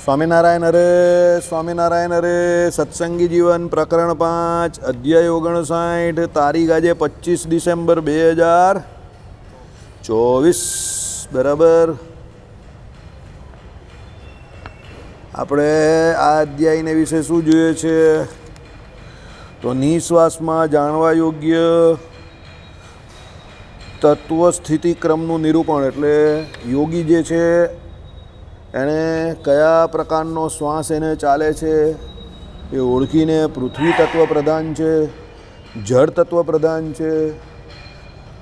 સ્વામિનારાયણ હરે સ્વામિનારાયણ હરે. સત્સંગી જીવન પ્રકરણ 5 અધ્યાય 59. તારીખ આજે 25 ડિસેમ્બર 2024. બરાબર. આપણે આ અધ્યાયને વિશે શું જોઈએ છે તો નિશ્વાસમાં જાણવા યોગ્ય તત્વ સ્થિતિ ક્રમનું નિરૂપણ. એટલે યોગી જે છે એણે કયા પ્રકારનો શ્વાસ એને ચાલે છે એ ઓળખીને પૃથ્વી તત્વ પ્રધાન છે, જળ તત્વ પ્રધાન છે,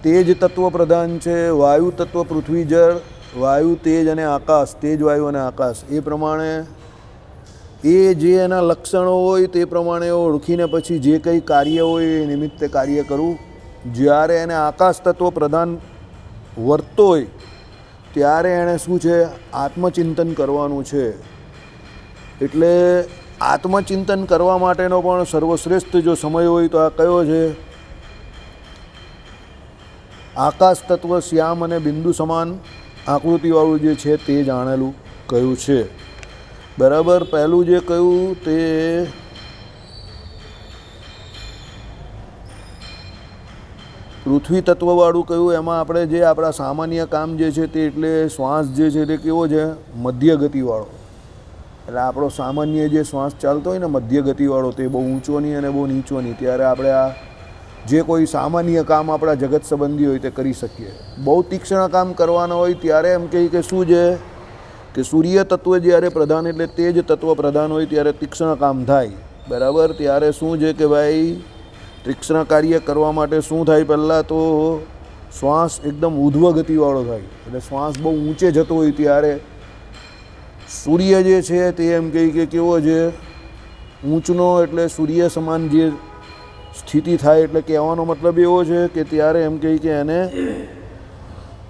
તેજ તત્વ પ્રધાન છે, વાયુ તત્વ પૃથ્વી જળ, વાયુ તેજ અને આકાશ, તેજ વાયુ અને આકાશ, એ પ્રમાણે એ જે એના લક્ષણો હોય તે પ્રમાણે ઓળખીને પછી જે કંઈ કાર્ય હોય એ નિમિત્તે કાર્ય કરવું. જ્યારે એને આકાશ તત્વ પ્રધાન વર્તતો હોય ત્યારે એણે શું છે આત્મચિંતન કરવાનું છે. એટલે આત્મચિંતન કરવા માટેનો પણ સર્વશ્રેષ્ઠ જો સમય હોય તો આ કયો છે? આકાશ તત્વ શ્યામ અને બિંદુ સમાન આકૃતિવાળું જે છે તે જાણેલું કયું છે. બરાબર. પહેલું જે કહ્યું તે પૃથ્વી તત્વવાળું કહ્યું. એમાં આપણે જે આપણા સામાન્ય કામ જે છે તે એટલે શ્વાસ જે છે તે કેવો છે? મધ્ય ગતિવાળો. એટલે આપણો સામાન્ય જે શ્વાસ ચાલતો હોય ને મધ્ય ગતિવાળો, તે બહુ ઊંચો નહીં અને બહુ નીચો નહીં. ત્યારે આપણે આ જે કોઈ સામાન્ય કામ આપણા જગત સંબંધી હોય તે કરી શકીએ. બહુ તીક્ષ્ણ કામ કરવાના હોય ત્યારે એમ કહીએ કે શું છે કે સૂર્ય તત્વ જ્યારે પ્રધાન એટલે તેજ તત્વ પ્રધાન હોય ત્યારે તીક્ષ્ણ કામ થાય. બરાબર. ત્યારે શું છે કે ભાઈ તીક્ષ્ણ કાર્ય કરવા માટે શું થાય? પહેલાં તો શ્વાસ એકદમ ઉધ્વ ગતિવાળો થાય. એટલે શ્વાસ બહુ ઊંચે જતો હોય ત્યારે સૂર્ય જે છે તે એમ કહી કે કેવો છે? ઊંચનો. એટલે સૂર્ય સમાન જે સ્થિતિ થાય. એટલે કહેવાનો મતલબ એવો છે કે ત્યારે એમ કહી કે એને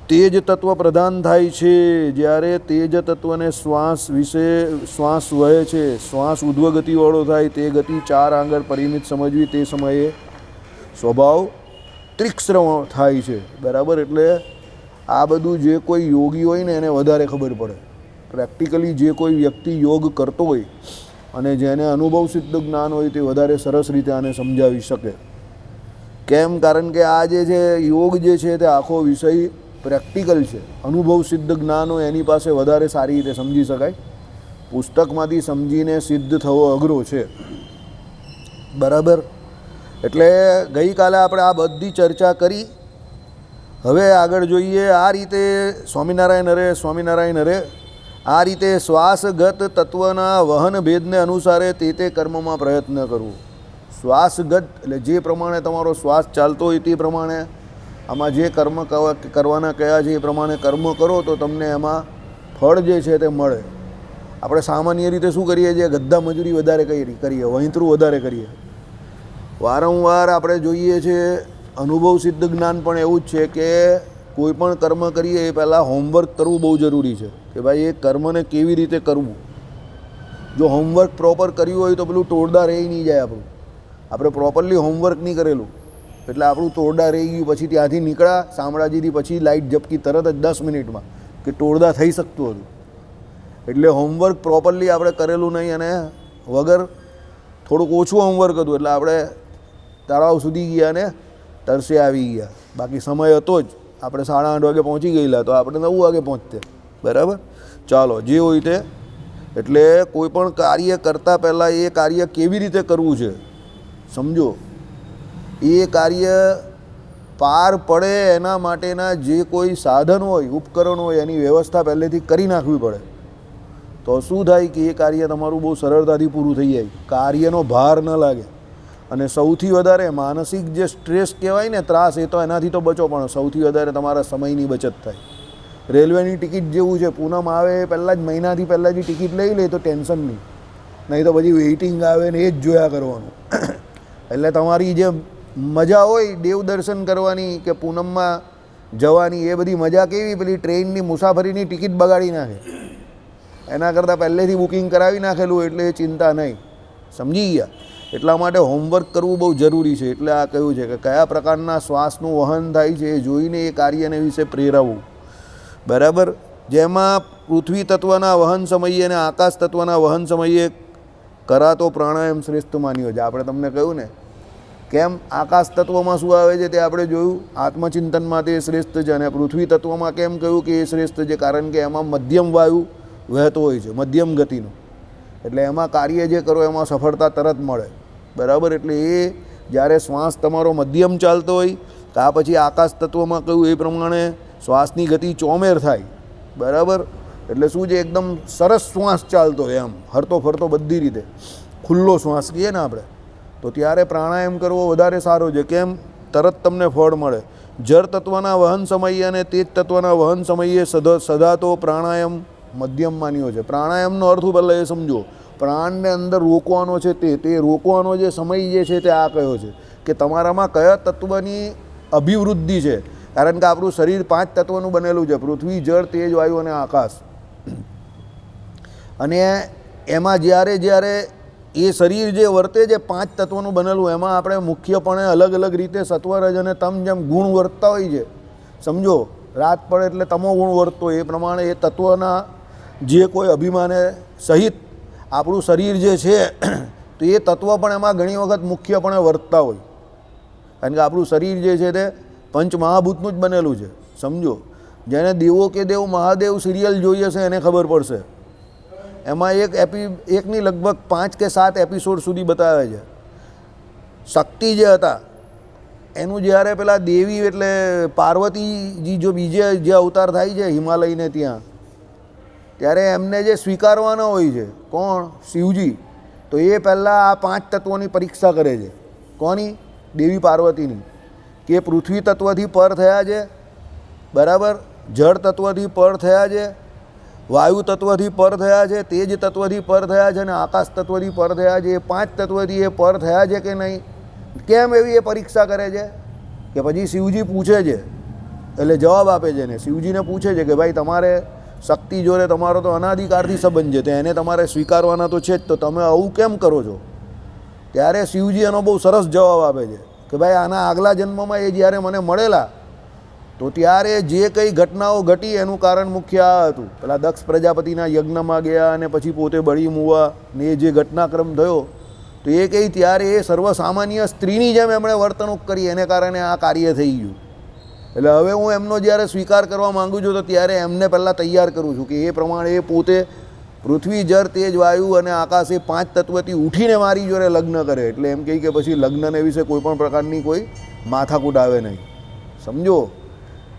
તેજ તત્વ પ્રધાન થાય છે. જ્યારે તેજ તત્વને શ્વાસ વિશે શ્વાસ વહે છે, શ્વાસ ઉધ્વ ગતિવાળો થાય, તે ગતિ 4 આંગળ પરિમિત સમજવી. તે સમયે સ્વભાવ તીક્ષ્ણ થાય છે. બરાબર. એટલે આ બધું જે કોઈ યોગી હોય ને એને વધારે ખબર પડે. પ્રેક્ટિકલી જે કોઈ વ્યક્તિ યોગ કરતો હોય અને જેને અનુભવ સિદ્ધ જ્ઞાન હોય તે વધારે સરસ રીતે આને સમજાવી શકે. કેમ? કારણ કે આ જે છે યોગ જે છે તે આખો વિષય પ્રેક્ટિકલ છે. અનુભવ સિદ્ધ જ્ઞાન હોય એની પાસે વધારે સારી રીતે સમજી શકાય. પુસ્તકમાંથી સમજીને સિદ્ધ થવો અઘરો છે. બરાબર. એટલે ગઈકાલે આપણે આ બધી ચર્ચા કરી. હવે આગળ જોઈએ. આ રીતે સ્વામિનારાયણ હરે સ્વામિનારાયણ હરે. આ રીતે શ્વાસગત તત્વના વહન ભેદને અનુસારે તે કર્મમાં પ્રયત્ન કરવું. શ્વાસગત એટલે જે પ્રમાણે તમારો શ્વાસ ચાલતો હોય તે પ્રમાણે આમાં જે કર્મ કરવાના કયા છે એ પ્રમાણે કર્મ કરો તો તમને એમાં ફળ જે છે તે મળે. આપણે સામાન્ય રીતે શું કરીએ છીએ? ગધા મજૂરી વધારે કરીએ, વહીતરું વધારે કરીએ. વારંવાર આપણે જોઈએ છીએ. અનુભવ સિદ્ધ જ્ઞાન પણ એવું જ છે કે કોઈ પણ કર્મ કરીએ એ પહેલાં હોમવર્ક કરવું બહુ જરૂરી છે. કે ભાઈ એ કર્મને કેવી રીતે કરવું. જો હોમવર્ક પ્રોપર કર્યું હોય તો પેલું તોડદાર રહી નહીં જાય આપણું. આપણે પ્રોપરલી હોમવર્ક નહીં કરેલું એટલે આપણું તોડદાર રહી ગયું. પછી ત્યાંથી નીકળ્યા શામળાજીથી, પછી લાઇટ ઝપકી તરત જ 10 મિનિટમાં કે તોડદાર થઈ શકતું હતું. એટલે હોમવર્ક પ્રોપરલી આપણે કરેલું નહીં અને વગર થોડુંક ઓછું હોમવર્ક હતું એટલે આપણે તળાવ સુધી ગયા ને તરસે આવી ગયા. બાકી સમય હતો જ. આપણે 8:30 વાગે પહોંચી ગયેલા તો આપણે 9 વાગે પહોંચતે. બરાબર. ચાલો જે હોય તે. એટલે કોઈ પણ કાર્ય કરતાં પહેલાં એ કાર્ય કેવી રીતે કરવું છે સમજો. એ કાર્ય પાર પડે એના માટેના જે કોઈ સાધન હોય, ઉપકરણ હોય, એની વ્યવસ્થા પહેલેથી કરી નાખવી પડે. તો શું થાય કે એ કાર્ય તમારું બહુ સરળતાથી પૂરું થઈ જાય. કાર્યનો ભાર ન લાગે. અને સૌથી વધારે માનસિક જે સ્ટ્રેસ કહેવાય ને, ત્રાસ, એ તો એનાથી તો બચો, પણ સૌથી વધારે તમારા સમયની બચત થાય. રેલવેની ટિકિટ જેવું છે. પૂનમ આવે પહેલાં જ મહિનાથી પહેલાં જ ટિકિટ લઈ લે તો ટેન્શન નહીં. નહીં તો પછી વેઇટિંગ આવે ને એ જ જોયા કરવાનું. એટલે તમારી જે મજા હોય દેવ દર્શન કરવાની કે પૂનમમાં જવાની, એ બધી મજા કેવી? પેલી ટ્રેનની મુસાફરીની ટિકિટ બગાડી નાખે. એના કરતાં પહેલેથી બુકિંગ કરાવી નાખેલું એટલે એ ચિંતા નહીં. સમજી ગયા? એટલા માટે હોમવર્ક કરવું બહુ જરૂરી છે. એટલે આ કહ્યું છે કે કયા પ્રકારના શ્વાસનું વહન થાય છે એ જોઈને એ કાર્યને વિશે પ્રેરાવવું. બરાબર. જેમાં પૃથ્વી તત્વના વહન સમયે અને આકાશ તત્વના વહન સમયે કરાતો પ્રાણાયામ શ્રેષ્ઠ માન્યો છે. આપણે તમને કહ્યું ને કેમ આકાશ તત્વમાં શું આવે છે તે આપણે જોયું, આત્મચિંતનમાં તે શ્રેષ્ઠ છે. અને પૃથ્વી તત્વમાં કેમ કહ્યું કે એ શ્રેષ્ઠ છે? કારણ કે એમાં મધ્યમ વાયુ વહેતો હોય છે, મધ્યમ ગતિનો, એટલે એમાં કાર્ય જે કરો એમાં સફળતા તરત મળે. બરાબર? એટલે એ જ્યારે શ્વાસ તમારો મધ્યમ ચાલતો હોય તો પછી આકાશ તત્વમાં કહ્યું એ પ્રમાણે શ્વાસની ગતિ ચોમેર થાય. બરાબર? એટલે શું છે, એકદમ સરસ શ્વાસ ચાલતો હોય, એમ હરતો ફરતો બધી રીતે ખુલ્લો શ્વાસ કહીએ ને આપણે, તો ત્યારે પ્રાણાયામ કરવો વધારે સારો છે. કેમ? તરત તમને ફળ મળે. જળ તત્વના વહન સમયે અને તેજ તત્વના વહન સમયે સદાતો પ્રાણાયામ મધ્યમ માન્યો છે. પ્રાણાયામનો અર્થ પહેલાં એ સમજો. પ્રાણને અંદર રોકવાનો છે, તે રોકવાનો જે સમય જે છે તે આ કયો છે કે તમારામાં કયા તત્વની અભિવૃદ્ધિ છે. કારણ કે આપણું શરીર 5 તત્વનું બનેલું છે, પૃથ્વી, જળ, તેજ, વાયુ અને આકાશ. અને એમાં જ્યારે એ શરીર જે વર્તે છે 5 તત્વનું બનેલું, એમાં આપણે મુખ્યપણે અલગ અલગ રીતે સત્વ, રજ અને તમ જેમ ગુણ વર્તતા હોય છે. સમજો, રાત પડે એટલે તમો ગુણ વર્તતો, એ પ્રમાણે એ તત્વના જે કોઈ અભિમાને સહિત આપણું શરીર જે છે તો એ તત્વ પણ એમાં ઘણી વખત મુખ્યપણે વર્તતા હોય. કારણ કે આપણું શરીર જે છે તે પંચમહાભૂતનું જ બનેલું છે. સમજો, જેને દેવો કે દેવ મહાદેવ સિરિયલ જોઈએ છે એને ખબર પડશે. એમાં એકની લગભગ 5 કે 7 એપિસોડ સુધી બતાવે છે. શક્તિ જે હતા એનું જ્યારે પેલા દેવી એટલે પાર્વતીજી જો બીજે જે અવતાર થાય છે હિમાલયને ત્યાં, ત્યારે એમને જે સ્વીકારવાના હોય છે કોણ? શિવજી. તો એ પહેલાં આ 5 તત્વોની પરીક્ષા કરે છે. કોની? દેવી પાર્વતીની. કે પૃથ્વી તત્વથી પર થયા છે, બરાબર, જળ તત્વથી પર થયા છે, વાયુ તત્વથી પર થયા છે, તેજ તત્વથી પર થયા છે અને આકાશ તત્વથી પર થયા છે. એ 5 તત્વથી એ પર થયા છે કે નહીં? કેમ એવી એ પરીક્ષા કરે છે? કે પછી શિવજી પૂછે છે, એટલે જવાબ આપે છે ને. શિવજીને પૂછે છે કે ભાઈ તમારે શક્તિ જોડે તમારો તો અનાદિકાળથી સંબંધ છે, તો એને તમારે સ્વીકારવાના તો છે જ, તો તમે આવું કેમ કરો છો? ત્યારે શિવજી એનો બહુ સરસ જવાબ આપે છે કે ભાઈ આના આગલા જન્મમાં એ જ્યારે મને મળેલા તો ત્યારે જે કંઈ ઘટનાઓ ઘટી એનું કારણ મુખ્ય આ હતું. પેલા દક્ષ પ્રજાપતિના યજ્ઞમાં ગયા અને પછી પોતે બળી મૂવા ને એ જે ઘટનાક્રમ થયો, તો એ કંઈ ત્યારે એ સર્વસામાન્ય સ્ત્રીની જેમ એમણે વર્તણૂક કરી, એને કારણે આ કાર્ય થઈ ગયું. એટલે હવે હું એમનો જ્યારે સ્વીકાર કરવા માગું છું તો ત્યારે એમને પહેલાં તૈયાર કરું છું કે એ પ્રમાણે એ પોતે પૃથ્વી, જળ, તેજ, વાયુ અને આકાશ એ 5 તત્વથી ઉઠીને મારી જોડે લગ્ન કરે. એટલે એમ કહી કે પછી લગ્નને વિશે કોઈ પણ પ્રકારની કોઈ માથાકૂટ આવે નહીં. સમજો,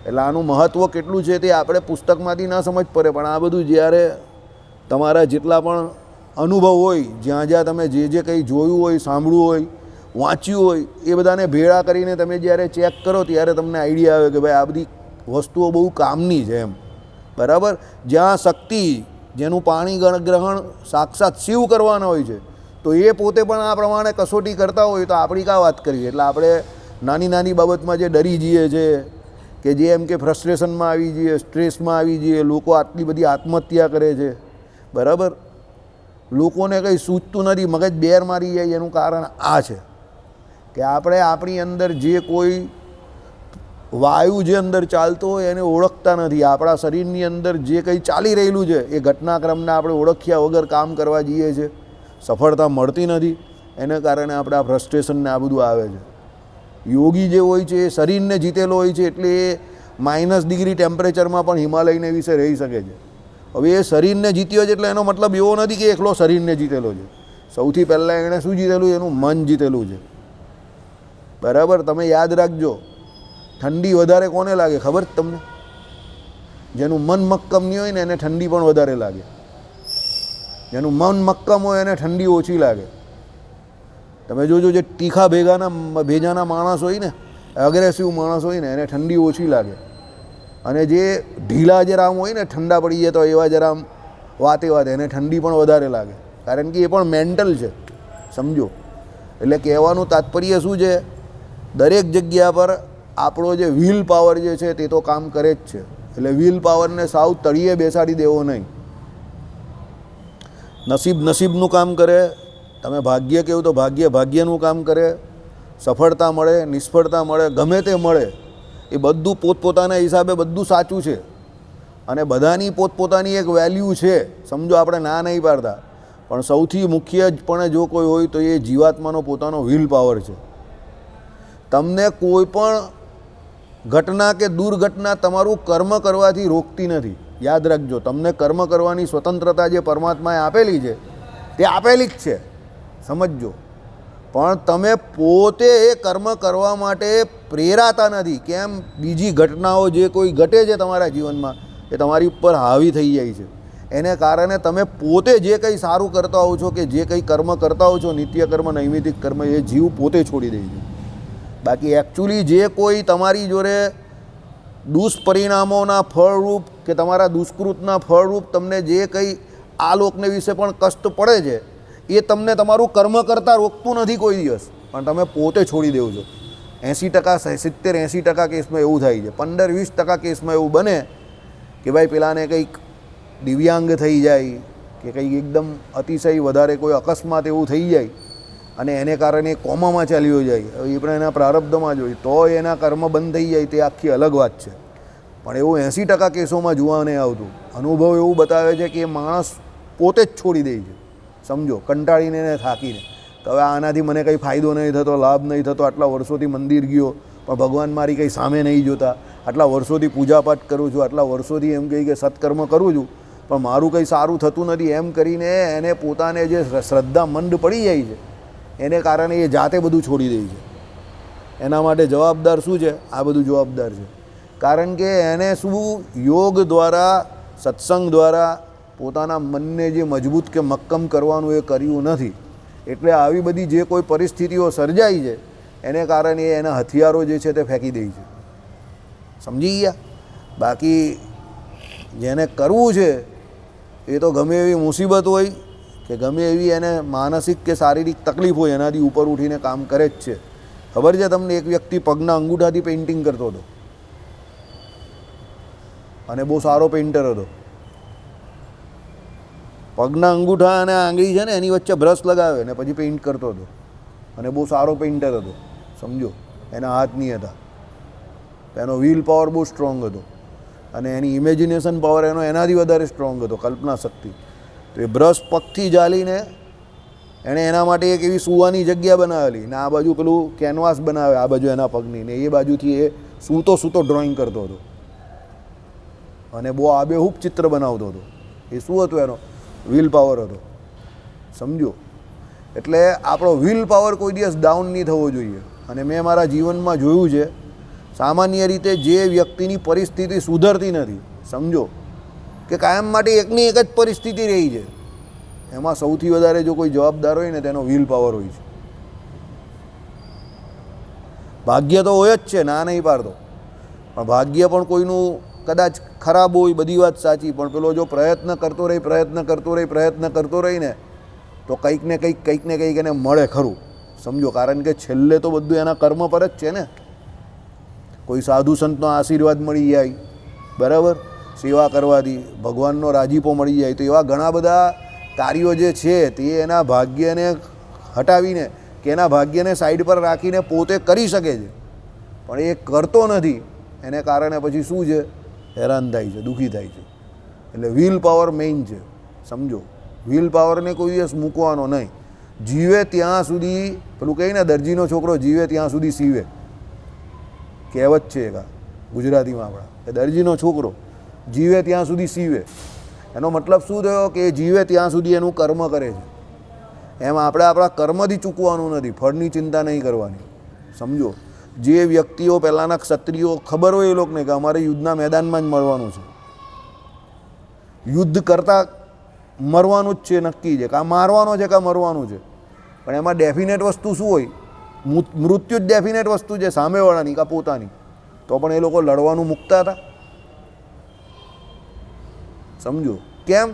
એટલે આનું મહત્ત્વ કેટલું છે તે આપણે પુસ્તકમાંથી ના સમજ પડે, પણ આ બધું જ્યારે તમારા જેટલા પણ અનુભવ હોય, જ્યાં જ્યાં તમે જે કંઈ જોયું હોય, સાંભળ્યું હોય, વાંચ્યું હોય, એ બધાને ભેળા કરીને તમે જ્યારે ચેક કરો ત્યારે તમને આઈડિયા આવે કે ભાઈ આ બધી વસ્તુઓ બહુ કામની છે એમ. બરાબર? જ્યાં શક્તિ, જેનું પાણી ગ્રહણ સાક્ષાત શિવ કરવાના હોય છે, તો એ પોતે પણ આ પ્રમાણે કસોટી કરતા હોય તો આપણી કાં વાત કરીએ. એટલે આપણે નાની નાની બાબતમાં જે ડરી જઈએ છે, કે જે એમ કે ફ્રસ્ટ્રેશનમાં આવી જઈએ, સ્ટ્રેસમાં આવી જઈએ, લોકો આટલી બધી આત્મહત્યા કરે છે. બરાબર? લોકોને કંઈ સૂચતું નથી, મગજ બેર મારી જાય, એનું કારણ આ છે કે આપણે આપણી અંદર જે કોઈ વાયુ જે અંદર ચાલતો હોય એને ઓળખતા નથી. આપણા શરીરની અંદર જે કંઈ ચાલી રહેલું છે એ ઘટનાક્રમને આપણે ઓળખ્યા વગર કામ કરવા જઈએ છીએ, સફળતા મળતી નથી. એને કારણે આપણે આ ફ્રસ્ટ્રેશનને આ બધું આવે છે. યોગી જે હોય છે એ શરીરને જીતેલો હોય છે, એટલે એ -ડિગ્રી ટેમ્પરેચરમાં પણ હિમાલયને વિશે રહી શકે છે. હવે એ શરીરને જીત્યો છે એટલે એનો મતલબ એવો નથી કે એકલો શરીરને જીતેલો છે. સૌથી પહેલાં એણે શું જીતેલું? એનું મન જીતેલું છે. બરાબર? તમે યાદ રાખજો, ઠંડી વધારે કોને લાગે ખબર જ તમને? જેનું મન મક્કમ નહીં હોય ને એને ઠંડી પણ વધારે લાગે. જેનું મન મક્કમ હોય એને ઠંડી ઓછી લાગે. તમે જોજો, જે તીખા ભેજાના માણસ હોય ને, અગ્રેસિવ માણસ હોય ને, એને ઠંડી ઓછી લાગે. અને જે ઢીલા જરામ હોય ને, ઠંડા પડી જાય તો એવા જરામ વાતે એને ઠંડી પણ વધારે લાગે. કારણ કે એ પણ મેન્ટલ છે. સમજો, એટલે કહેવાનું તાત્પર્ય શું છે? દરેક જગ્યા પર આપણો જે વ્હીલ પાવર જે છે તે તો કામ કરે જ છે. એટલે વ્હીલ પાવરને સાવ તળિયે બેસાડી દેવો નહીં. નસીબ નસીબનું કામ કરે, તમે ભાગ્ય કહો તો ભાગ્ય ભાગ્યનું કામ કરે. સફળતા મળે, નિષ્ફળતા મળે, ગમે તે મળે, એ બધું પોતપોતાના હિસાબે બધું સાચું છે. અને બધાની પોતપોતાની એક વેલ્યુ છે, સમજો, આપણે ના નહીં પાડતા, પણ સૌથી મુખ્યપણે જો કોઈ હોય તો એ જીવાત્માનો પોતાનો વિલ પાવર છે. તમને કોઈ પણ ઘટના કે દુર્ઘટના તમારું કર્મ કરવાથી રોકતી નથી. યાદ રાખજો, તમને કર્મ કરવાની સ્વતંત્રતા જે પરમાત્માએ આપેલી છે તે આપેલી જ છે, સમજજો. પણ તમે પોતે એ કર્મ કરવા માટે પ્રેરાતા નથી. કેમ? બીજી ઘટનાઓ જે કોઈ ઘટે છે તમારા જીવનમાં એ તમારી ઉપર હાવી થઈ જાય છે. એને કારણે તમે પોતે જે કંઈ સારું કરતા હોવ છો કે જે કંઈ કર્મ કરતા હોવ છો, નિત્ય કર્મ, નૈમિતિક કર્મ, એ જીવ પોતે છોડી દે છે. બાકી એકચ્યુઅલી જે કોઈ તમારી જોડે દુષ્પરિણામોના ફળરૂપ કે તમારા દુષ્કૃતના ફળરૂપ તમને જે કંઈ આ લોકને વિશે પણ કષ્ટ પડે છે એ તમને તમારું કર્મ કરતાં રોકતું નથી કોઈ દિવસ, પણ તમે પોતે છોડી દેવો છો. 80%, 70-80% કેસમાં એવું થાય છે. 15-20% કેસમાં એવું બને કે ભાઈ પેલાને કંઈક દિવ્યાંગ થઈ જાય કે કંઈક એકદમ અતિશય વધારે કોઈ અકસ્માત એવું થઈ જાય અને એને કારણે કોમામાં ચાલ્યો જાય. હવે એ પણ એના પ્રારબ્ધમાં જ હોય તો એના કર્મ બંધ થઈ જાય, તે આખી અલગ વાત છે. પણ એવું 80% કેસોમાં જોવા નહીં આવતું. અનુભવ એવું બતાવે છે કે એ માણસ પોતે જ છોડી દે છે, સમજો, કંટાળીને ને થાકીને. તો હવે આનાથી મને કંઈ ફાયદો નહીં થતો, લાભ નહીં થતો, આટલા વર્ષોથી મંદિર ગયો પણ ભગવાન મારી કંઈ સામે નહીં જોતા, આટલા વર્ષોથી પૂજાપાઠ કરું છું, આટલા વર્ષોથી એમ કહી કે સત્કર્મ કરું છું પણ મારું કંઈ સારું થતું નથી, એમ કરીને એને પોતાને જે શ્રદ્ધા મંદ પડી જાય છે એને કારણે એ જાતે બધું છોડી દે છે. એના માટે જવાબદાર શું છે? આ બધું જવાબદાર છે. કારણ કે એને શું, યોગ દ્વારા, સત્સંગ દ્વારા પોતાના મનને જે મજબૂત કે મક્કમ કરવાનું એ કર્યું નથી. એટલે આવી બધી જે કોઈ પરિસ્થિતિઓ સર્જાઈ છે એને કારણે એના હથિયારો જે છે તે ફેંકી દે છે. સમજી ગયા? બાકી જેને કરવું છે એ તો ગમે એવી મુસીબત હોય કે ગમે એવી એને માનસિક કે શારીરિક તકલીફ હોય એનાથી ઉપર ઉઠીને કામ કરે જ છે. ખબર છે તમને? એક વ્યક્તિ પગના અંગૂઠાથી પેઇન્ટિંગ કરતો હતો અને બહુ સારો પેઇન્ટર હતો. પગના અંગૂઠા અને આંગળી છે ને એની વચ્ચે બ્રશ લગાવે ને પછી પેઇન્ટ કરતો હતો અને બહુ સારો પેઇન્ટર હતો, સમજો. એના હાથ નહીં હતા, એનો વિલ પાવર બહુ સ્ટ્રોંગ હતો અને એની ઇમેજિનેશન પાવર એનો એનાથી વધારે સ્ટ્રોંગ હતો, કલ્પના શક્તિ. તો એ બ્રશ પગથી ઝાલીને એણે એના માટે એક એવી સૂવાની જગ્યા બનાવેલી ને આ બાજુ પેલું કેનવાસ બનાવે, આ બાજુ એના પગની, ને એ બાજુથી એ સૂતો ડ્રોઈંગ કરતો હતો અને બહુ આબેહૂબ ચિત્ર બનાવતો હતો. એ શું હતું? એનો વિલ પાવર હતો, સમજો. એટલે આપણો વિલ પાવર કોઈ દિવસ ડાઉન નહીં થવો જોઈએ. અને મેં મારા જીવનમાં જોયું છે, સામાન્ય રીતે જે વ્યક્તિની પરિસ્થિતિ સુધરતી નથી, સમજો, કે કાયમ માટે એકની એક જ પરિસ્થિતિ રહી છે, એમાં સૌથી વધારે જો કોઈ જવાબદાર હોય ને તેનો વિલ પાવર હોય છે. ભાગ્ય તો હોય જ છે, ના નહીં પાડતો, પણ ભાગ્ય પણ કોઈનું કદાચ ખરાબ હોય, બધી વાત સાચી, પણ પેલો જો પ્રયત્ન કરતો રહી ને તો કંઈક ને કંઈક એને મળે ખરું, સમજો. કારણ કે છેલ્લે તો બધું એના કર્મ પર જ છે ને. કોઈ સાધુ સંતનો આશીર્વાદ મળી જાય, બરાબર, સેવા કરવાથી ભગવાનનો રાજીપો મળી જાય, તો એવા ઘણા બધા કાર્યો જે છે તે એના ભાગ્યને હટાવીને કે એના ભાગ્યને સાઈડ પર રાખીને પોતે કરી શકે છે, પણ એ કરતો નથી. એને કારણે પછી શું છે? હેરાન થાય છે, દુઃખી થાય છે. એટલે વિલ પાવર મેઇન છે, સમજો. વિલ પાવરને કોઈ દિવસ મૂકવાનો નહીં. જીવે ત્યાં સુધી, પેલું કહે ને, દરજીનો છોકરો જીવે ત્યાં સુધી સીવે, કહેવત છે એક ગુજરાતીમાં આપણા, કે દરજીનો છોકરો જીવે ત્યાં સુધી સીવે. એનો મતલબ શું થયો? કે એ જીવે ત્યાં સુધી એનું કર્મ કરે છે. એમ આપણે આપણા કર્મથી ચૂકવાનું નથી, ફળની ચિંતા નહીં કરવાની, સમજો. જે વ્યક્તિઓ પહેલાંના ક્ષત્રિયો, ખબર હોય એ લોકોને કે અમારે યુદ્ધના મેદાનમાં જ મળવાનું છે, યુદ્ધ કરતાં મરવાનું જ છે, નક્કી છે, કાં મારવાનો છે કાં મરવાનું છે. પણ એમાં ડેફિનેટ વસ્તુ શું હોય? મૃત્યુ જ ડેફિનેટ વસ્તુ છે, સામેવાળાની કાં પોતાની. તો પણ એ લોકો લડવાનું મૂકતા હતા, સમજો. કેમ?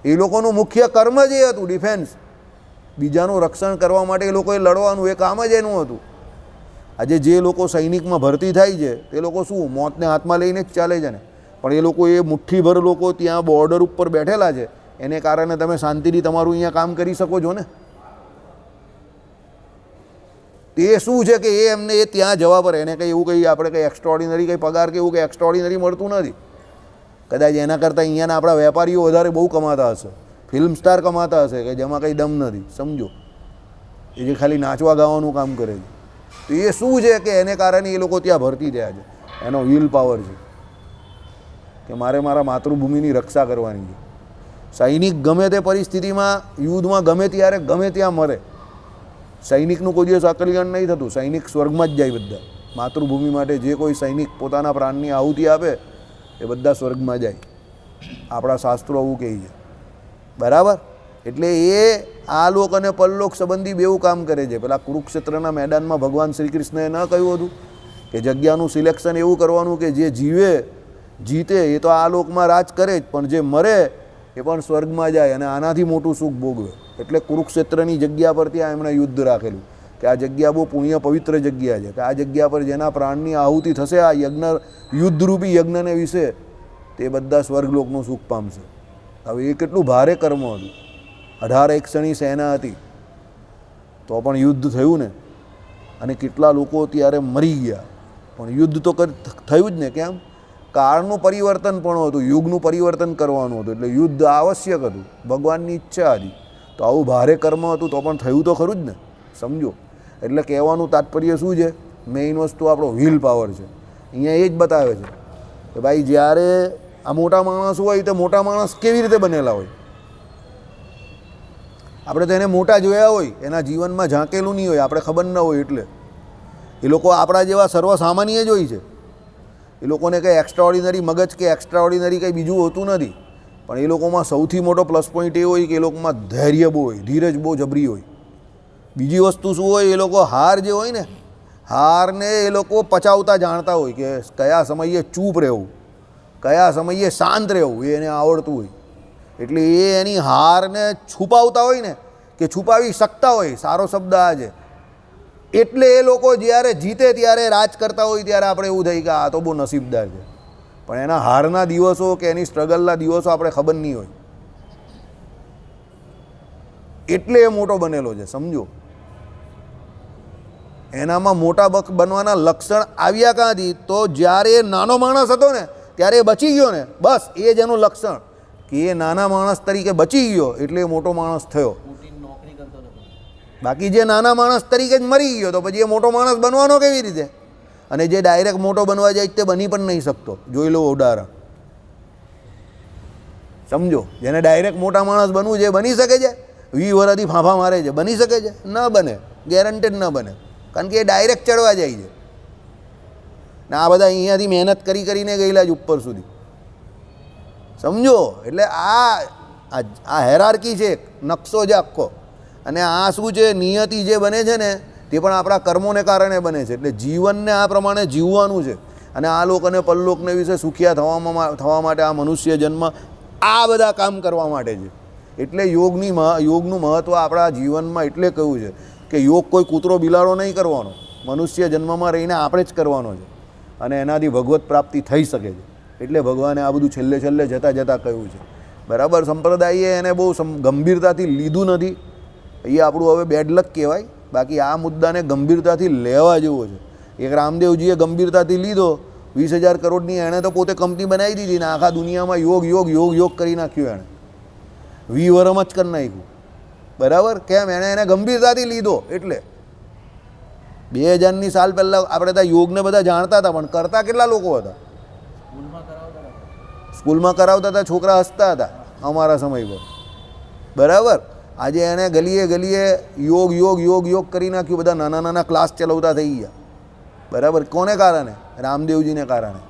એ લોકોનું મુખ્ય કર્મ જ એ હતું, ડિફેન્સ. બીજાનું રક્ષણ કરવા માટે એ લોકોએ લડવાનું, એ કામ જ એનું હતું. આજે જે લોકો સૈનિકમાં ભરતી થાય છે તે લોકો શું મોતને હાથમાં લઈને જ ચાલે છે ને, પણ એ લોકો, એ મુઠ્ઠીભર લોકો ત્યાં બોર્ડર ઉપર બેઠેલા છે, એને કારણે તમે શાંતિથી તમારું અહીંયા કામ કરી શકો છો ને. તે શું છે કે એ એમને એ ત્યાં જવા પર એને કંઈ એવું કંઈ આપણે કંઈ એક્સ્ટ્રાઓર્ડિનરી કંઈ પગાર કે એવું કંઈ એક્સ્ટ્રાઓર્ડિનરી મળતું નથી. કદાચ એના કરતાં અહીંયાના આપણા વેપારીઓ વધારે બહુ કમાતા હશે, ફિલ્મ સ્ટાર કમાતા હશે કે જેમાં કંઈ દમ નથી. સમજો, એ જે ખાલી નાચવા ગાવાનું કામ કરે છે, તો એ શું છે કે એને કારણે એ લોકો ત્યાં ભરતી થયા છે. એનો વિલ પાવર છે કે મારે મારા માતૃભૂમિની રક્ષા કરવાની છે. સૈનિક ગમે તે પરિસ્થિતિમાં, યુદ્ધમાં ગમે ત્યારે ગમે ત્યાં મરે. સૈનિકનું કોઈ દિવસ અકલ્યાણ નહીં થતું. સૈનિક સ્વર્ગમાં જ જાય બધા. માતૃભૂમિ માટે જે કોઈ સૈનિક પોતાના પ્રાણની આહુતિ આપે એ બધા સ્વર્ગમાં જાય. આપણા શાસ્ત્રો આવું કહે છે, બરાબર. એટલે એ આ લોક અને પરલોક સંબંધી બેવું કામ કરે છે. પેલા કુરુક્ષેત્રના મેદાનમાં ભગવાન શ્રી કૃષ્ણએ ન કહ્યું હતું કે જગ્યાનું સિલેક્શન એવું કરવાનું કે જે જીતે એ તો આ લોકમાં રાજ કરે જ, પણ જે મરે એ પણ સ્વર્ગમાં જાય અને આનાથી મોટું સુખ ભોગવે. એટલે કુરુક્ષેત્રની જગ્યા પર ત્યાં એમણે યુદ્ધ રાખેલું કે આ જગ્યા બહુ પુણ્ય પવિત્ર જગ્યા છે, કે આ જગ્યા પર જેના પ્રાણની આહુતિ થશે આ યુદ્ધરૂપી યજ્ઞને વિશે, તે બધા સ્વર્ગલોકનું સુખ પામશે. હવે એ કેટલું ભારે કર્મ હતું. 18 એકસણી સેના હતી તો પણ યુદ્ધ થયું ને, અને કેટલા લોકો ત્યારે મરી ગયા, પણ યુદ્ધ તો થયું જ ને. કેમ? કાળનું પરિવર્તન પણ હતું, યુગનું પરિવર્તન કરવાનું હતું, એટલે યુદ્ધ આવશ્યક હતું, ભગવાનની ઈચ્છા હતી. તો આવું ભારે કર્મ હતું તો પણ થયું તો ખરું જ ને. સમજો, એટલે કહેવાનું તાત્પર્ય શું છે? મેઇન વસ્તુ આપણો વિલ પાવર છે. અહીંયા એ જ બતાવે છે કે ભાઈ જ્યારે આ મોટા માણસ હોય તો મોટા માણસ કેવી રીતે બનેલા હોય. આપણે તો એને મોટા જોયા હોય, એના જીવનમાં ઝાંકેલું નહીં હોય, આપણે ખબર ન હોય. એટલે એ લોકો આપણા જેવા સર્વસામાન્ય જ હોય છે. એ લોકોને કંઈ એક્સ્ટ્રાઓર્ડિનરી મગજ કે એક્સ્ટ્રાઓર્ડિનરી કંઈ બીજું હોતું નથી. પણ એ લોકોમાં સૌથી મોટો પ્લસ પોઈન્ટ એ હોય કે એ લોકોમાં ધૈર્ય બહુ હોય, ધીરજ બહુ જબરી હોય. બીજી વસ્તુ શું હોય? એ લોકો હાર જે હોય ને, હારને એ લોકો પચાવતા જાણતા હોય કે કયા સમયે ચૂપ રહેવું, કયા સમયે શાંત રહેવું, એ એને આવડતું હોય. એટલે એ એની હારને છુપાવતા હોય ને, કે છુપાવી શકતા હોય, સારો શબ્દ આ છે. એટલે એ લોકો જ્યારે જીતે ત્યારે રાજ કરતા હોય ત્યારે આપણે એવું થાય કે આ તો બહુ નસીબદાર છે. પણ એના હારના દિવસો કે એની સ્ટ્રગલના દિવસો આપણે ખબર નહીં હોય. એટલે એ મોટો બનેલો છે. સમજો, એનામાં મોટા બનવાના લક્ષણ આવ્યા ક્યાંથી? તો જ્યારે એ નાનો માણસ હતો ને ત્યારે એ બચી ગયો ને, બસ એ જ એનું લક્ષણ કે એ નાના માણસ તરીકે બચી ગયો એટલે એ મોટો માણસ થયો. બાકી જે નાના માણસ તરીકે જ મરી ગયો તો પછી એ મોટો માણસ બનવાનો કેવી રીતે? અને જે ડાયરેક્ટ મોટો બનવા જાય તે બની પણ નહીં શકતો. જોઈ લો ઉદાહરણ. સમજો, જેને ડાયરેક્ટ મોટા માણસ બનવું છે બની શકે છે? 20 વર્ષથી ફાંફા મારે છે, બની શકે છે? ન બને, ગેરંટેડ ન બને. કારણ કે એ ડાયરેક્ટ ચડવા જાય છે. ને આ બધા અહીંયાથી મહેનત કરીને ગયેલા જ ઉપર સુધી. સમજો, એટલે આ હેરાર્કી છે, નકશો છે આખો. અને આ શું છે? નિયતિ જે બને છે ને તે પણ આપણા કર્મોને કારણે બને છે. એટલે જીવનને આ પ્રમાણે જીવવાનું છે. અને આ લોક અને પરલોકને વિશે સુખિયા થવા માટે આ મનુષ્ય જન્મ આ બધા કામ કરવા માટે છે. એટલે યોગનું મહત્ત્વ આપણા જીવનમાં એટલે કહ્યું છે કે યોગ કોઈ કૂતરો બિલાડો નહીં કરવાનો, મનુષ્ય જન્મમાં રહીને આપણે જ કરવાનો છે. અને એનાથી ભગવત પ્રાપ્તિ થઈ શકે છે. એટલે ભગવાને આ બધું છેલ્લે જતાં કહ્યું છે. બરાબર. સંપ્રદાયે એને બહુ ગંભીરતાથી લીધું નથી. એ આપણું હવે બેડ લક કહેવાય. બાકી આ મુદ્દાને ગંભીરતાથી લેવા જેવો છે. એક રામદેવજીએ ગંભીરતાથી લીધો, 20,000 કરોડની એણે તો પોતે કંપની બનાવી દીધી ને આખા દુનિયામાં યોગ કરી નાખ્યું. એણે 20 વર્ષમાં જ કરી નાખ્યું. બરાબર. કેમ? એને ગંભીરતાથી લીધો. એટલે 2000ની સાલ પહેલાં આપણે ત્યાં યોગને બધા જાણતા હતા, પણ કરતા કેટલા લોકો હતા? સ્કૂલમાં કરાવતા હતા, છોકરા હસતા હતા અમારા સમય પર. બરાબર. આજે એને ગલીએ યોગ કરી નાખ્યું. બધા નાના ક્લાસ ચલાવતા થઈ ગયા. બરાબર. કોને કારણે? રામદેવજીને કારણે.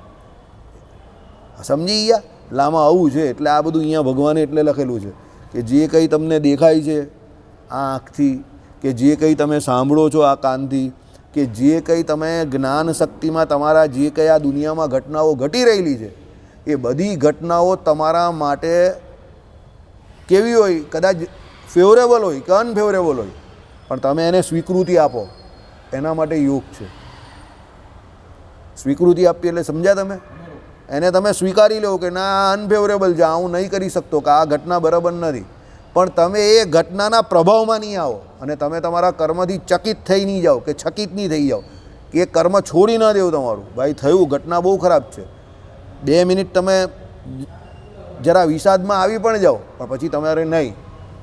સમજી ગયા? લામાં આવું છે. એટલે આ બધું અહીંયા ભગવાને એટલે લખેલું છે કે જે કંઈ તમને દેખાય છે આ આંખથી, કે જે કંઈ તમે સાંભળો છો આ કાનથી, કે જે કંઈ તમે જ્ઞાન શક્તિમાં તમારા જે કંઈ આ દુનિયામાં ઘટનાઓ ઘટી રહેલી છે એ બધી ઘટનાઓ તમારા માટે કેવી હોય? કદાચ ફેવરેબલ હોય કે અનફેવરેબલ હોય, પણ તમે એને સ્વીકૃતિ આપો, એના માટે યોગ છે. સ્વીકૃતિ આપી એટલે સમજ્યા તમે? એને તમે સ્વીકારી લો કે ના આ અનફેવરેબલ છે, હું નહીં કરી શકતો, કે આ ઘટના બરાબર નથી. પણ તમે એ ઘટનાના પ્રભાવમાં નહીં આવો અને તમે તમારા કર્મથી ચકિત થઈ નહીં જાઓ કે છકિત નહીં થઈ જાઓ કે કર્મ છોડી ન દેવું તમારું. ભાઈ થયું, ઘટના બહુ ખરાબ છે, 2 મિનિટ તમે જરા વિષાદમાં આવી પણ જાઓ, પણ પછી તમારે નહીં,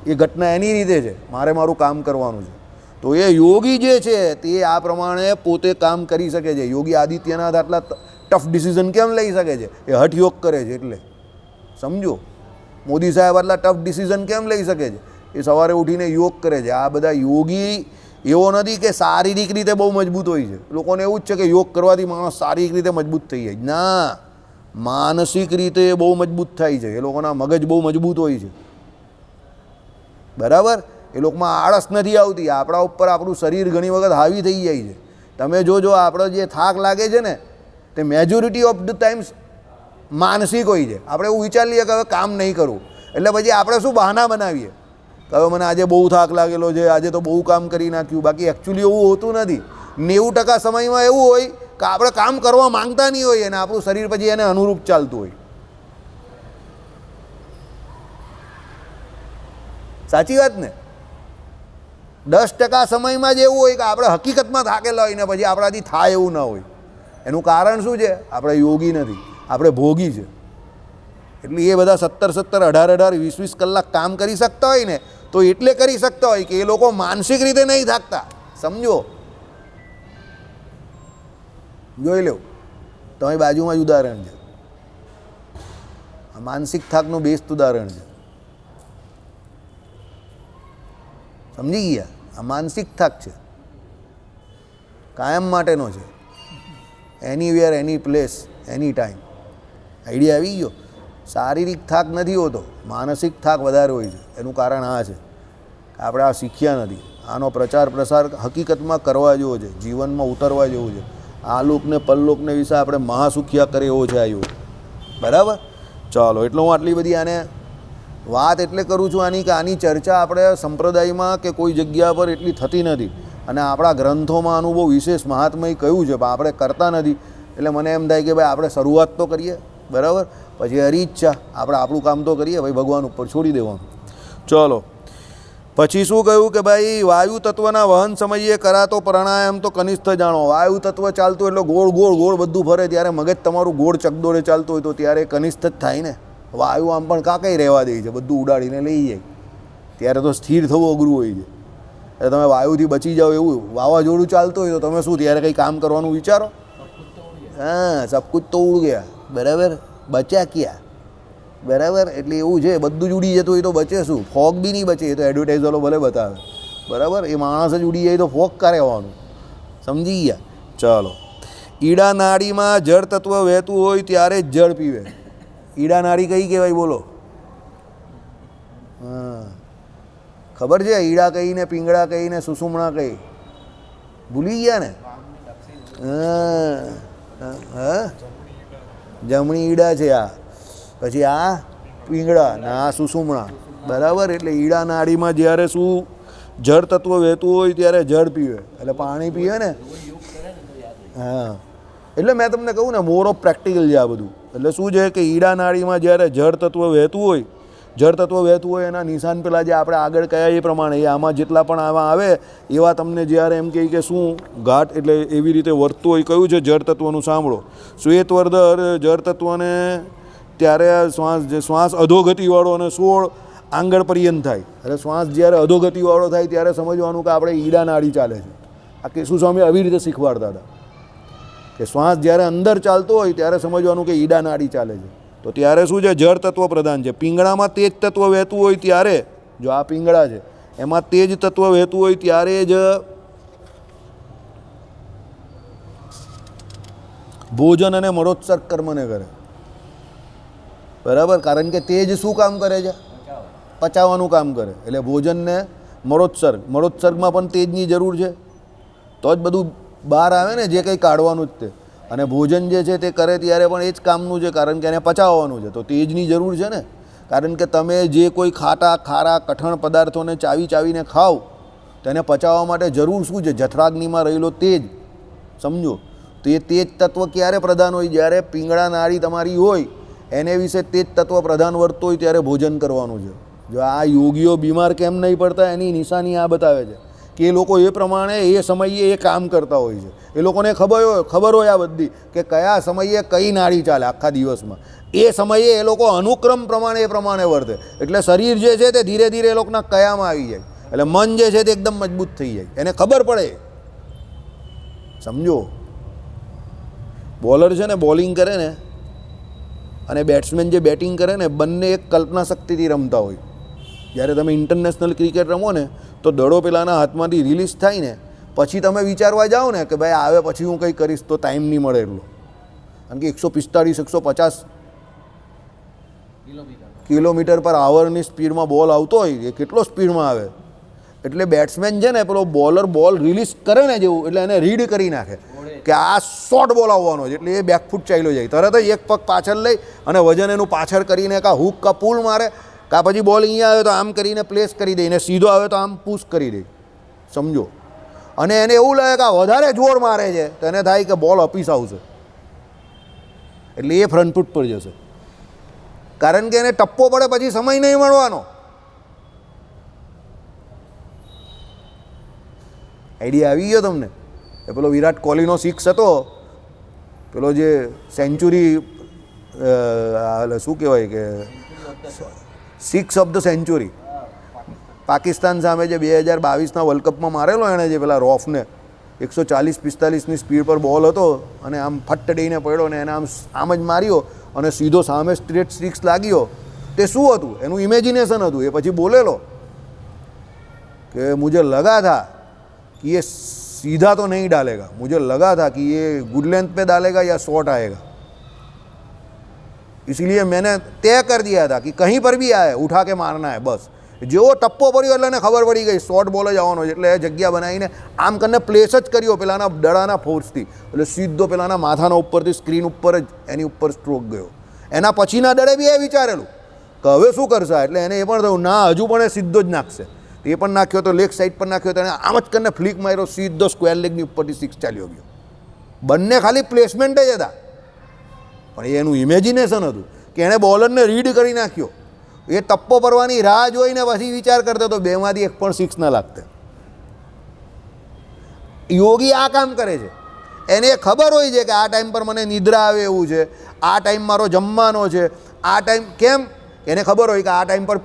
એ ઘટના એની રીતે છે, મારે મારું કામ કરવાનું છે. તો એ યોગી જે છે તે આ પ્રમાણે પોતે કામ કરી શકે છે. યોગી આદિત્યનાથ આટલા ટફ ડિસિઝન કેમ લઈ શકે છે? એ હઠયોગ કરે છે એટલે. સમજો, મોદી સાહેબ આટલા ટફ ડિસિઝન કેમ લઈ શકે છે? એ સવારે ઉઠીને યોગ કરે છે. આ બધા યોગી એવો નથી કે શારીરિક રીતે બહુ મજબૂત હોય છે. લોકોને એવું જ છે કે યોગ કરવાથી માણસ શારીરિક રીતે મજબૂત થઈ જાય. ના, માનસિક રીતે બહુ મજબૂત થાય છે. એ લોકોના મગજ બહુ મજબૂત હોય છે, બરાબર. એ લોકોમાં આળસ નથી આવતી. આપણા ઉપર આપણું શરીર ઘણી વખત હાવી થઈ જાય છે. તમે જોજો, આપણો જે થાક લાગે છે ને, તે મેજોરિટી ઓફ ધ ટાઈમ્સ માનસિક હોય છે. આપણે એવું વિચારીએ કે હવે કામ નહીં કરવું, એટલે પછી આપણે શું બહાના બનાવીએ કે હવે મને આજે બહુ થાક લાગેલો છે, આજે તો બહુ કામ કરી નાખ્યું. બાકી એકચ્યુઅલી એવું હોતું નથી. 90% સમયમાં એવું હોય કે આપણે કામ કરવા માંગતા નહીં હોઈએ અને આપણું શરીર પછી એને અનુરૂપ ચાલતું હોય. સાચી વાત ને? 10% સમયમાં જ એવું હોય કે આપણે હકીકતમાં થાકેલા હોય ને પછી આપણાથી થાય એવું ન હોય. એનું કારણ શું છે? આપણે યોગી નથી, આપણે ભોગી છે. એટલે એ બધા 17, 18, 20 કલાક કામ કરી શકતા હોય ને, તો એટલે કરી શકતા હોય કે એ લોકો માનસિક રીતે નહીં થાકતા. સમજો, જોઈ લો, તમારી બાજુમાં જ ઉદાહરણ છે. આ માનસિક થાકનું બેસ્ટ ઉદાહરણ છે. સમજી ગયા? આ માનસિક થાક છે, કાયમ માટેનો છે. એનીવેર, એની પ્લેસ, એની ટાઈમ. આઈડિયા આવી ગયો? શારીરિક થાક નથી હોતો, માનસિક થાક વધારે હોય છે. એનું કારણ આ છે કે આપણે આ શીખ્યા નથી. આનો પ્રચાર પ્રસાર હકીકતમાં કરવા જેવો છે, જીવનમાં ઉતરવા જેવું છે. આલોકને પરલોકને વિશે આપણે મહાસુખ્યા કરે એવો છે આ યોગ, બરાબર. ચાલો, એટલે હું આટલી બધી આને વાત એટલે કરું છું આની, કે આની ચર્ચા આપણે સંપ્રદાયમાં કે કોઈ જગ્યા પર એટલી થતી નથી, અને આપણા ગ્રંથોમાં આનું બહુ વિશેષ મહાત્મય કહ્યું છે, પણ આપણે કરતા નથી. એટલે મને એમ થાય કે ભાઈ આપણે શરૂઆત તો કરીએ, બરાબર, પછી હરી ઈચ્છા આપણે આપણું કામ તો કરીએ, ભાઈ ભગવાન ઉપર છોડી દેવાનું. ચલો, પછી શું કહ્યું કે ભાઈ વાયુ તત્વના વહન સમયે કરાતો પ્રાણાયામ તો કનિષ્ઠ જાણો. વાયુ તત્વ ચાલતું એટલે ગોળ ગોળ ગોળ બધું ફરે, ત્યારે મગજ તમારું ગોળ ચકદોડે ચાલતું હોય તો ત્યારે કનિષ્ઠ જ થાય ને. વાયુ આમ પણ કાંઈ રહેવા દે છે, બધું ઉડાડીને લઈ જાય, ત્યારે તો સ્થિર થવું અઘરું હોય છે. એટલે તમે વાયુથી બચી જાઓ, એવું વાવાઝોડું ચાલતું હોય તો તમે શું ત્યારે કંઈ કામ કરવાનું વિચારો? હા, સબ કુછ તો ઉડ ગયા, બરાબર, બચ્યા ક્યાં, બરાબર. એટલે એવું છે, બધું જ ઉડી જતું હોય તો બચે શું? ફોગ બી નહીં બચે. એ તો એડવર્ટાઇઝરો ભલે બતાવે, બરાબર. એ માણસ જ ઉડી જાય તો ફોગ ક્યાં રહેવાનું? સમજી ગયા? ચાલો, ઈડા નાડીમાં જળ તત્વ વહેતું હોય ત્યારે જ જળ પીવે. ઈડા નાડી કઈ કહેવાય બોલો? હા, ખબર છે? ઈડા કઈ ને પિંગળા કઈ ને સુષુમણા કઈ? ભૂલી ગયા ને? હા, જમણી ઈડા છે આ, પછી આ પિંગળા ને આ સુષુમણા, બરાબર. એટલે ઈડા નાડીમાં જ્યારે શું જળ તત્વ વહેતું હોય ત્યારે જળ પીવે, એટલે પાણી પીવે ને. હા, એટલે મેં તમને કહું ને, મોર ઓફ પ્રેક્ટિકલ છે આ બધું. એટલે શું છે કે ઈડા નાડીમાં જ્યારે જળ તત્વ વહેતું હોય, જળ તત્વ વહેતું હોય એના નિશાન પેલા જે આપણે આગળ કયા એ પ્રમાણે, એ આમાં જેટલા પણ આમાં આવે એવા તમને જ્યારે એમ કહે કે શું ઘાટ એટલે એવી રીતે વર્તતું હોય. કયું છે જળ તત્વનું? સાંભળો. શ્વેતવર્ધર જળ તત્વને ત્યારે શ્વાસ અધોગતિવાળો અને 16 આંગળ પર્યંત થાય. એટલે શ્વાસ જ્યારે અધોગતિવાળો થાય ત્યારે સમજવાનું કે આપણે ઈડા નાડી ચાલે છે. આ કેશુ સ્વામી આવી રીતે શીખવાડતા હતા કે શ્વાસ જ્યારે અંદર ચાલતો હોય ત્યારે સમજવાનું કે ઈડા નાડી ચાલે છે. તો ત્યારે શું છે? જળ તત્વ પ્રધાન છે. પિંગળામાં તેજ તત્વ વહેતું હોય ત્યારે, જો આ પિંગળા છે એમાં તેજ તત્વ વહેતું હોય ત્યારે જ ભોજન અને મળોત્સર્ગ કર્મને કરે, બરાબર. કારણ કે તેજ શું કામ કરે છે? પચાવવાનું કામ કરે. એટલે ભોજનને મળોત્સર્ગમાં પણ તેજની જરૂર છે, તો જ બધું બહાર આવે ને, જે કંઈ કાઢવાનું જ તે. અને ભોજન જે છે તે કરે ત્યારે પણ એ જ કામનું છે, કારણ કે એને પચાવવાનું છે, તો તેજની જરૂર છે ને. કારણ કે તમે જે કોઈ ખાટા ખારા કઠણ પદાર્થોને ચાવીને ખાઓ તેને પચાવવા માટે જરૂર શું છે? જઠરાગ્નિમાં રહેલો તેજ. સમજો, તો એ તેજ તત્વ ક્યારે પ્રધાન હોય? જ્યારે પિંગળા નાડી તમારી હોય એને વિશે તેજ તત્વ પ્રધાન વર્તતો હોય ત્યારે ભોજન કરવાનું છે. જો આ યોગીઓ બીમાર કેમ નહીં પડતા એની નિશાની આ બતાવે છે કે એ લોકો એ પ્રમાણે એ સમયે એ કામ કરતા હોય છે. એ લોકોને ખબર હોય આ બધી કે કયા સમયે કઈ નાડી ચાલે આખા દિવસમાં. એ સમયે એ લોકો અનુક્રમ પ્રમાણે એ પ્રમાણે વર્તે. એટલે શરીર જે છે તે ધીરે ધીરે એ લોકોના કયામાં આવી જાય. એટલે મન જે છે તે એકદમ મજબૂત થઈ જાય, એને ખબર પડે. સમજો, બોલર છે ને બોલિંગ કરે ને અને બેટ્સમેન જે બેટિંગ કરે ને, બંને એક કલ્પના શક્તિથી રમતા હોય. જ્યારે તમે ઇન્ટરનેશનલ ક્રિકેટ રમો ને તો દડો પેલાના હાથમાંથી રિલીઝ થાય ને પછી તમે વિચારવા જાઓ ને કે ભાઈ આવે પછી હું કંઈ કરીશ તો ટાઈમ નહીં મળે એટલો. કારણ કે 145-150 કિલોમીટર પર આવરની સ્પીડમાં બોલ આવતો હોય, એ કેટલો સ્પીડમાં આવે. એટલે બેટ્સમેન છે ને પેલો બોલર બોલ રિલીઝ કરે ને જેવું, એટલે એને રીડ કરી નાખે કે આ શોર્ટ બોલ આવવાનો છે. એટલે એ બેકફૂટ ચાલ્યો જાય, તરત જ એક પગ પાછળ લઈ અને વજન એનું પાછળ કરીને કાં હુક કાં પુલ મારે, કાં પછી બોલ અહીંયા આવે તો આમ કરીને પ્લેસ કરી દે, ને સીધો આવે તો આમ પુશ કરી દે. સમજો. અને એને એવું લાગે કે આ વધારે જોર મારે છે તો એને થાય કે બોલ અપીસ આવશે, એટલે એ ફ્રન્ટ ફૂટ પર જશે. કારણ કે એને ટપ્પો પડે પછી સમય નહીં મળવાનો. આઈડિયા આવી ગયો તમને? એ પેલો વિરાટ કોહલીનો 6 હતો, પેલો જે સેન્ચુરી શું કહેવાય કે 6 ઓફ ધ સેન્ચુરી પાકિસ્તાન સામે જે 2022ના વર્લ્ડ કપમાં મારેલો એણે, જે પેલા રોફને 140-45ની સ્પીડ પર બોલ હતો અને આમ ફટ દઈને પડ્યો ને એને આમ જ માર્યો અને સીધો સામે સ્ટ્રેટ 6 લાગ્યો. તે શું હતું? એનું ઇમેજિનેશન હતું. એ પછી બોલેલો કે મુझे लगा था कि ये सीधा तो नहीं डालेगा, मुझे लगा था कि ये गुड लेंथ पे डालेगा या शॉर्ट आएगा, इसलिए मैंने तय कर दिया था कि कहीं पर भी आए उठा के मारना है बस. જેવો ટપ્પો પડ્યો એટલે એને ખબર પડી ગઈ શોર્ટ બોલ જ આવવાનો છે. એટલે એ જગ્યા બનાવીને આમ કરીને પ્લેસ જ કર્યો પેલાના દડાના ફોર્સથી, એટલે સીધો પેલાના માથાના ઉપરથી સ્ક્રીન ઉપર જ એની ઉપર સ્ટ્રોક ગયો. એના પછીના દડે બી એ વિચારેલું કે હવે શું કરશે, એટલે એને એ પણ થયું ના હજુ પણ એ સીધો જ નાખશે. એ પણ નાખ્યો તો લેગ સાઈડ પર નાખ્યો તો એને આમ જ કરીને ફ્લિક માર્યો, સીધો સ્ક્વેર લેગની ઉપરથી 6 ચાલ્યો ગયો. બંને ખાલી પ્લેસમેન્ટ જ હતા, પણ એનું ઇમેજિનેશન હતું કે એણે બોલરને રીડ કરી નાખ્યો. એ ટપ્પો પરવાની રાહ જોઈને પછી વિચાર કરતો તો બેમાંથી એક પણ 6 ના લાગતે. યોગી આ કામ કરે છે. એને ખબર હોય છે કે આ ટાઈમ પર મને નિદ્રા આવે એવું છે, આ ટાઈમ મારો જમવાનો છે, આ ટાઈમ કેમ એને ખબર હોય કે આ ટાઈમ પર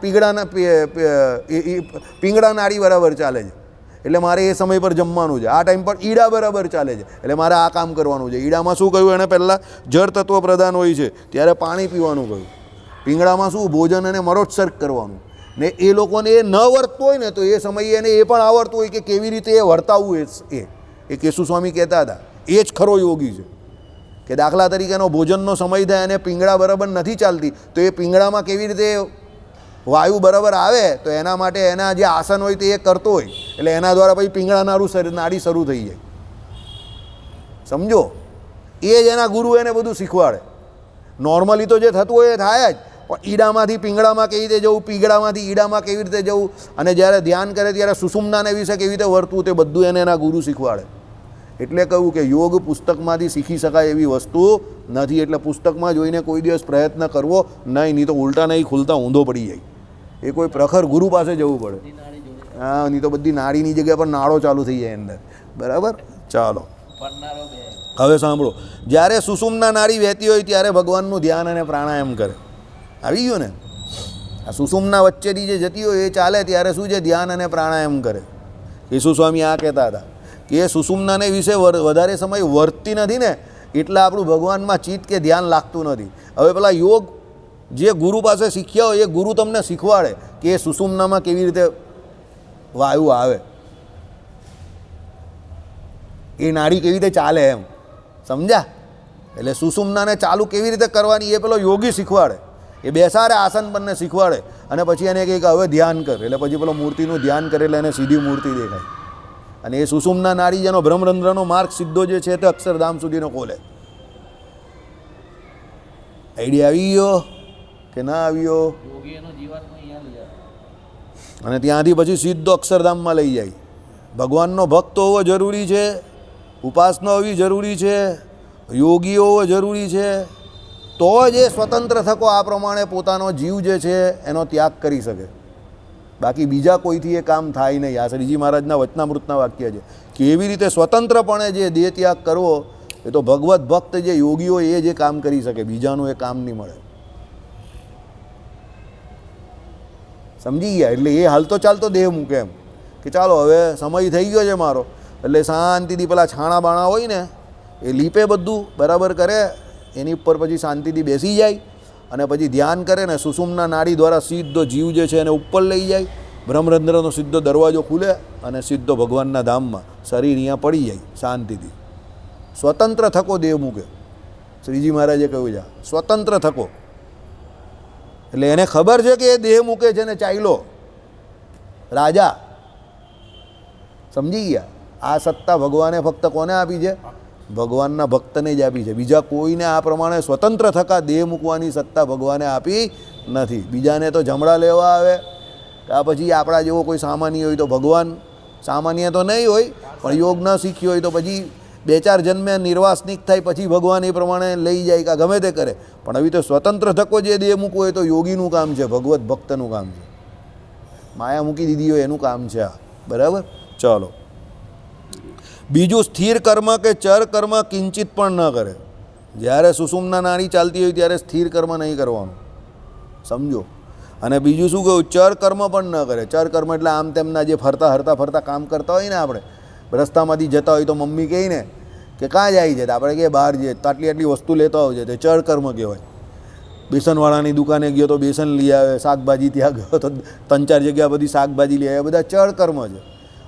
પીંગળા નાડી બરાબર ચાલે છે, એટલે મારે એ સમય પર જમવાનું છે. આ ટાઈમ પર ઈડા બરાબર ચાલે છે, એટલે મારે આ કામ કરવાનું છે. ઈડામાં શું કહ્યું એને? પહેલાં જળ તત્વ પ્રધાન હોય છે ત્યારે પાણી પીવાનું કહ્યું. પીંગળામાં શું? ભોજન અને મરોત્સર્ગ કરવાનું. ને એ લોકોને એ ન વર્તતું હોય ને તો એ સમયે એને એ પણ આવડતું હોય કે કેવી રીતે એ વર્તાવવું. એ કેશુ સ્વામી કહેતા હતા એ જ ખરો યોગી છે. કે દાખલા તરીકેનો ભોજનનો સમય થાય અને પીંગળા બરાબર નથી ચાલતી તો એ પીંગળામાં કેવી રીતે વાયુ બરાબર આવે તો એના માટે એના જે આસન હોય તે એ કરતો હોય, એટલે એના દ્વારા પછી પીંગળા નાડી શરૂ થઈ જાય. સમજો. એ જ એના ગુરુ એને બધું શીખવાડે. નોર્મલી તો જે થતું હોય એ થાય જ, પણ ઈડામાંથી પીંગળામાં કેવી રીતે જવું, પીંગળામાંથી ઈડામાં કેવી રીતે જવું, અને જ્યારે ધ્યાન કરે ત્યારે સુષુમ્નાને વિશે કેવી રીતે વર્તવું, તે બધું એને એના ગુરુ શીખવાડે. એટલે કહ્યું કે યોગ પુસ્તકમાંથી શીખી શકાય એવી વસ્તુ નથી. એટલે પુસ્તકમાં જોઈને કોઈ દિવસ પ્રયત્ન કરવો નહીં તો ઉલટા નહીં ખુલતા ઊંધો પડી જાય. એ કોઈ પ્રખર ગુરુ પાસે જવું પડે. હા, નહીં તો બધી નાડીની જગ્યા પર નાળો ચાલુ થઈ જાય અંદર. બરાબર? ચાલો હવે સાંભળો. જ્યારે સુષુમ્ના નાડી વહેતી હોય ત્યારે ભગવાનનું ધ્યાન અને પ્રાણાયામ કરે. આવી ગયું ને? આ સુષુમ્ના વચ્ચેથી જે જતી હોય એ ચાલે ત્યારે શું છે? ધ્યાન અને પ્રાણાયામ કરે. કેશુ સ્વામી આ કહેતા હતા કે એ સુષુમ્નાને વિશે વધારે સમય વર્તતી નથી ને એટલે આપણું ભગવાનમાં ચિત્ત કે ધ્યાન લાગતું નથી. હવે પેલા યોગ જે ગુરુ પાસે શીખ્યા હોય એ ગુરુ તમને શીખવાડે કે એ સુષુમ્નામાં કેવી રીતે વાયુ આવે, એ નાડી કેવી રીતે ચાલે એમ. સમજ્યા? એટલે સુષુમ્નાને ચાલુ કેવી રીતે કરવાની એ પેલો યોગી શીખવાડે. એ બેસાડે આસન પરને શીખવાડે અને પછી એને કહે કે હવે ધ્યાન કર, એટલે પછી પેલો મૂર્તિનું ધ્યાન કરે એટલે એને સીધી મૂર્તિ દેખાય. અને એ સુષુમ્ના નાડી જેનો બ્રહ્મરંધ્રનો માર્ગ સીધો જે છે તે અક્ષરધામ સુધીનો ખોલે. આઈડિયા આવી ગયો કે ના આવ્યો? અને ત્યાંથી પછી સીધો અક્ષરધામમાં લઈ જાય. ભગવાનનો ભક્ત હોવો જરૂરી છે, ઉપાસના હોવી જરૂરી છે, યોગી હોવો જરૂરી છે, તો જ એ સ્વતંત્ર થકો આ પ્રમાણે પોતાનો જીવ જે છે એનો ત્યાગ કરી શકે. બાકી બીજા કોઈથી એ કામ થાય નહીં. આ શ્રીજી મહારાજના વચનામૃતના વાક્ય છે કે એવી રીતે સ્વતંત્રપણે જે દેહ ત્યાગ કરવો એ તો ભગવત ભક્ત જે યોગી હોય એ જે કામ કરી શકે, બીજાનું એ કામ નહીં મળે. સમજી ગયા? એટલે એ હાલતો ચાલતો દેહ મૂકે એમ કે ચાલો હવે સમય થઈ ગયો છે મારો, એટલે શાંતિથી પેલા છાણા બાણા હોય ને એ લીપે બધું બરાબર કરે, એની ઉપર પછી શાંતિથી બેસી જાય અને પછી ધ્યાન કરે ને સુષુમ્ના નાડી દ્વારા સીધો જીવ જે છે એને ઉપર લઈ જાય, બ્રહ્મરંધ્રનો સીધો દરવાજો ખુલે અને સીધો ભગવાનના ધામમાં શરીર અહીંયા પડી જાય શાંતિથી. સ્વતંત્ર થકો દેહ મૂકે, શ્રીજી મહારાજે કહ્યું છે સ્વતંત્ર થકો. એટલે એને ખબર છે કે એ દેહ મૂકે છે ને ચાલ્યો રાજા. સમજી ગયા? આ સત્તા ભગવાને ફક્ત કોને આપી છે? ભગવાનના ભક્તને જ આપી છે. બીજા કોઈને આ પ્રમાણે સ્વતંત્ર થકા દેહ મૂકવાની સત્તા ભગવાને આપી નથી. બીજાને તો જમણા લેવા આવે, આ પછી આપણા જેવો કોઈ સામાન્ય હોય તો ભગવાન સામાન્ય તો નહીં હોય પણ યોગ ન શીખ્યો હોય તો પછી 2-4 જન્મે નિર્વાસનિક થાય પછી ભગવાન એ પ્રમાણે લઈ જાય કે ગમે તે કરે. પણ હવે તો સ્વતંત્ર થકો જે દેહ મૂકવો હોય તો યોગીનું કામ છે, ભગવત ભક્તનું કામ છે. માયા મૂકી દીધી હોય એનું કામ છે આ. બરાબર? ચાલો. બીજું, સ્થિર કર્મ કે ચર કર્મ કિંચિત પણ ન કરે. જ્યારે સુષુમ્ના નાડી ચાલતી હોય ત્યારે સ્થિર કર્મ નહીં કરવાનું, સમજો. અને બીજું શું કહ્યું? ચર કર્મ પણ ન કરે. ચર કર્મ એટલે આમ તેમના જે ફરતા કામ કરતા હોય ને, આપણે રસ્તામાંથી જતા હોય તો મમ્મી કહે ને કે કાં જાય છે, તો આપણે કહીએ બહાર જઈએ, તો આટલી વસ્તુ લેતા હોય છે, તે ચર કર્મ કહેવાય. બેસનવાળાની દુકાને ગયો તો બેસન લઈ આવે, શાકભાજી ત્યાં ગયો તો 3-4 જગ્યા બધી શાકભાજી લઈ આવે, બધા ચર કર્મ છે.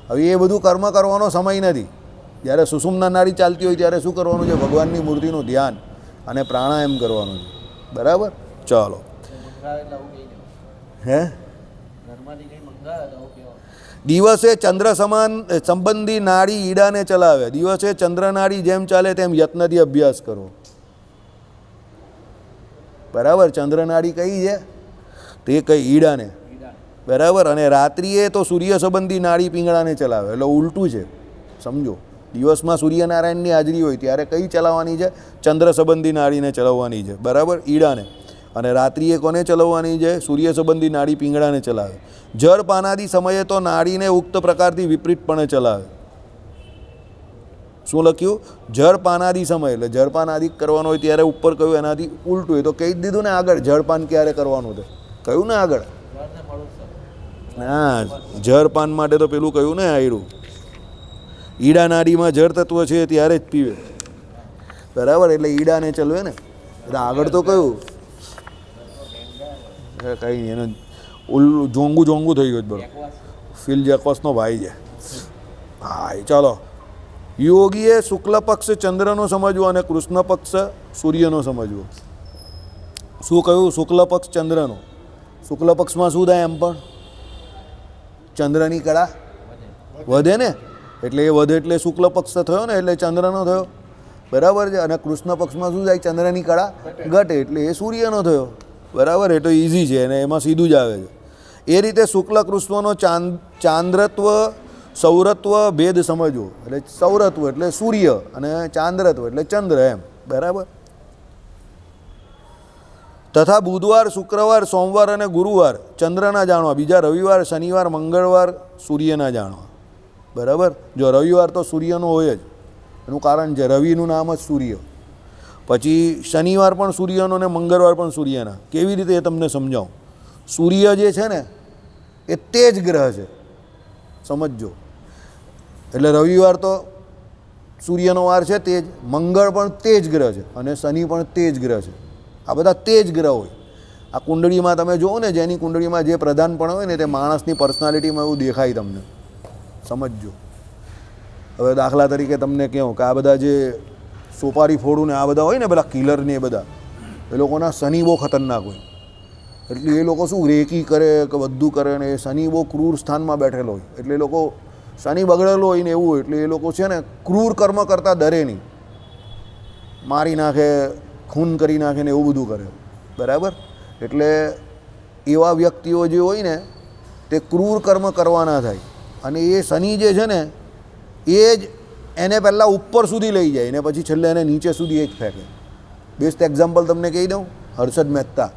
હવે એ બધું કર્મ કરવાનો સમય નથી. જ્યારે સુષુમ્ના નાડી ચાલતી હોય ત્યારે શું કરવાનું છે? ભગવાનની મૂર્તિનું ધ્યાન અને પ્રાણાયામ કરવાનું છે. બરાબર? ચાલો. હે દિવસે ચંદ્ર સમાન સંબંધી નાડી ઈડાને ચલાવે. દિવસે ચંદ્ર નાડી જેમ ચાલે તેમ યત્નથી અભ્યાસ કરો. બરાબર? ચંદ્ર નાડી કઈ છે? તે કઈ? ઈડાને. બરાબર? અને રાત્રિએ તો સૂર્ય સંબંધી નાડી પિંગળાને ચલાવે. એટલે ઉલટું છે, સમજો. દિવસમાં સૂર્યનારાયણની હાજરી હોય ત્યારે કઈ ચલાવવાની છે? ચંદ્ર સંબંધી નાડીને ચલાવવાની છે. બરાબર? ઈડાને. અને રાત્રિએ કોને ચલાવવાની છે? સૂર્ય સંબંધી નાડી પિંગળાને ચલાવે. જળ પાનાદી સમયે તો નાડીને ઉક્ત પ્રકારથી વિપરીતપણે ચલાવે. શું લખ્યું? જળ પાનાદી સમય, એટલે જળપાન આદિ કરવાનો હોય ત્યારે ઉપર કહ્યું, એનાથી ઉલટું હોય તો કહી જ દીધું ને આગળ. જળપાન ક્યારે કરવાનું છે કહ્યું ને આગળ. હા, જળપાન માટે તો પેલું કહ્યું ને આયરું, ઈડા નાડીમાં જળ તત્વ છે ત્યારે જ પીવે. બરાબર? એટલે ઈડાને ચલવે ને. એટલે આગળ તો કહ્યું કંઈ નહીં, એને જોંગું થઈ ગયું. બરાબર? ફિલ જેકોસનો ભાઈ છે. હા, ચાલો. યોગીએ શુક્લ પક્ષ ચંદ્રનો સમજવો અને કૃષ્ણ પક્ષ સૂર્યનો સમજવો. શું કહ્યું? શુક્લ પક્ષ ચંદ્રનો. શુક્લ પક્ષમાં શું થાય? એમ પણ ચંદ્રની કળા વધે ને, એટલે એ વધે એટલે શુક્લ પક્ષ થયો ને, એટલે ચંદ્રનો થયો. બરાબર છે? અને કૃષ્ણ પક્ષમાં શું થાય? ચંદ્રની કળા ઘટે એટલે એ સૂર્યનો થયો. બરાબર? એ તો ઇઝી છે અને એમાં સીધું જ આવે છે. એ રીતે શુક્લ કૃષ્ણનો ચાંદ્રત્વ સૌરત્વ ભેદ સમજવો. એટલે સૌરત્વ એટલે સૂર્ય અને ચાંદ્રત્વ એટલે ચંદ્ર એમ. બરાબર? તથા બુધવાર, શુક્રવાર, સોમવાર અને ગુરુવાર ચંદ્રના જાણવા, બીજા રવિવાર, શનિવાર, મંગળવાર સૂર્યના જાણવા. બરાબર? જો રવિવાર તો સૂર્યનો હોય જ, એનું કારણ છે રવિનું નામ જ સૂર્ય. પછી શનિવાર પણ સૂર્યનો અને મંગળવાર પણ સૂર્યના. કેવી રીતે એ તમને સમજાવું. સૂર્ય જે છે ને એ તેજ ગ્રહ છે, સમજજો. એટલે રવિવાર તો સૂર્યનો વાર છે તેજ, મંગળ પણ તેજ ગ્રહ છે અને શનિ પણ તેજ ગ્રહ છે. આ બધા તેજ ગ્રહ હોય. આ કુંડળીમાં તમે જુઓ ને, જેની કુંડળીમાં જે પ્રધાનપણ હોય ને તે માણસની પર્સનાલિટીમાં એવું દેખાય તમને, સમજજો. હવે દાખલા તરીકે તમને કહું કે આ બધા જે સોપારી ફોડું ને આ બધા હોય ને, પેલા કિલર ને એ બધા, એ લોકોના શનિ બહુ ખતરનાક હોય. એટલે એ લોકો શું રેકી કરે કે બધું કરે ને, એ શનિ બહુ ક્રૂર સ્થાનમાં બેઠેલો હોય. એટલે એ લોકો શનિ બગડેલો હોય ને એવું હોય, એટલે એ લોકો છે ને ક્રૂર કર્મ કરતાં ડરે નહીં, મારી નાખે, ખૂન કરી નાખે ને એવું બધું કરે. બરાબર? એટલે એવા વ્યક્તિઓ જે હોય ને તે ક્રૂર કર્મ કરવાના થાય. અને એ શનિ જે છે ને એ જ એને પહેલાં ઉપર સુધી લઈ જાય ને પછી છેલ્લે એને નીચે સુધી એ જ ફેંકે. બેસ્ટ એક્ઝામ્પલ તમને કહી દઉં, હર્ષદ મહેતા.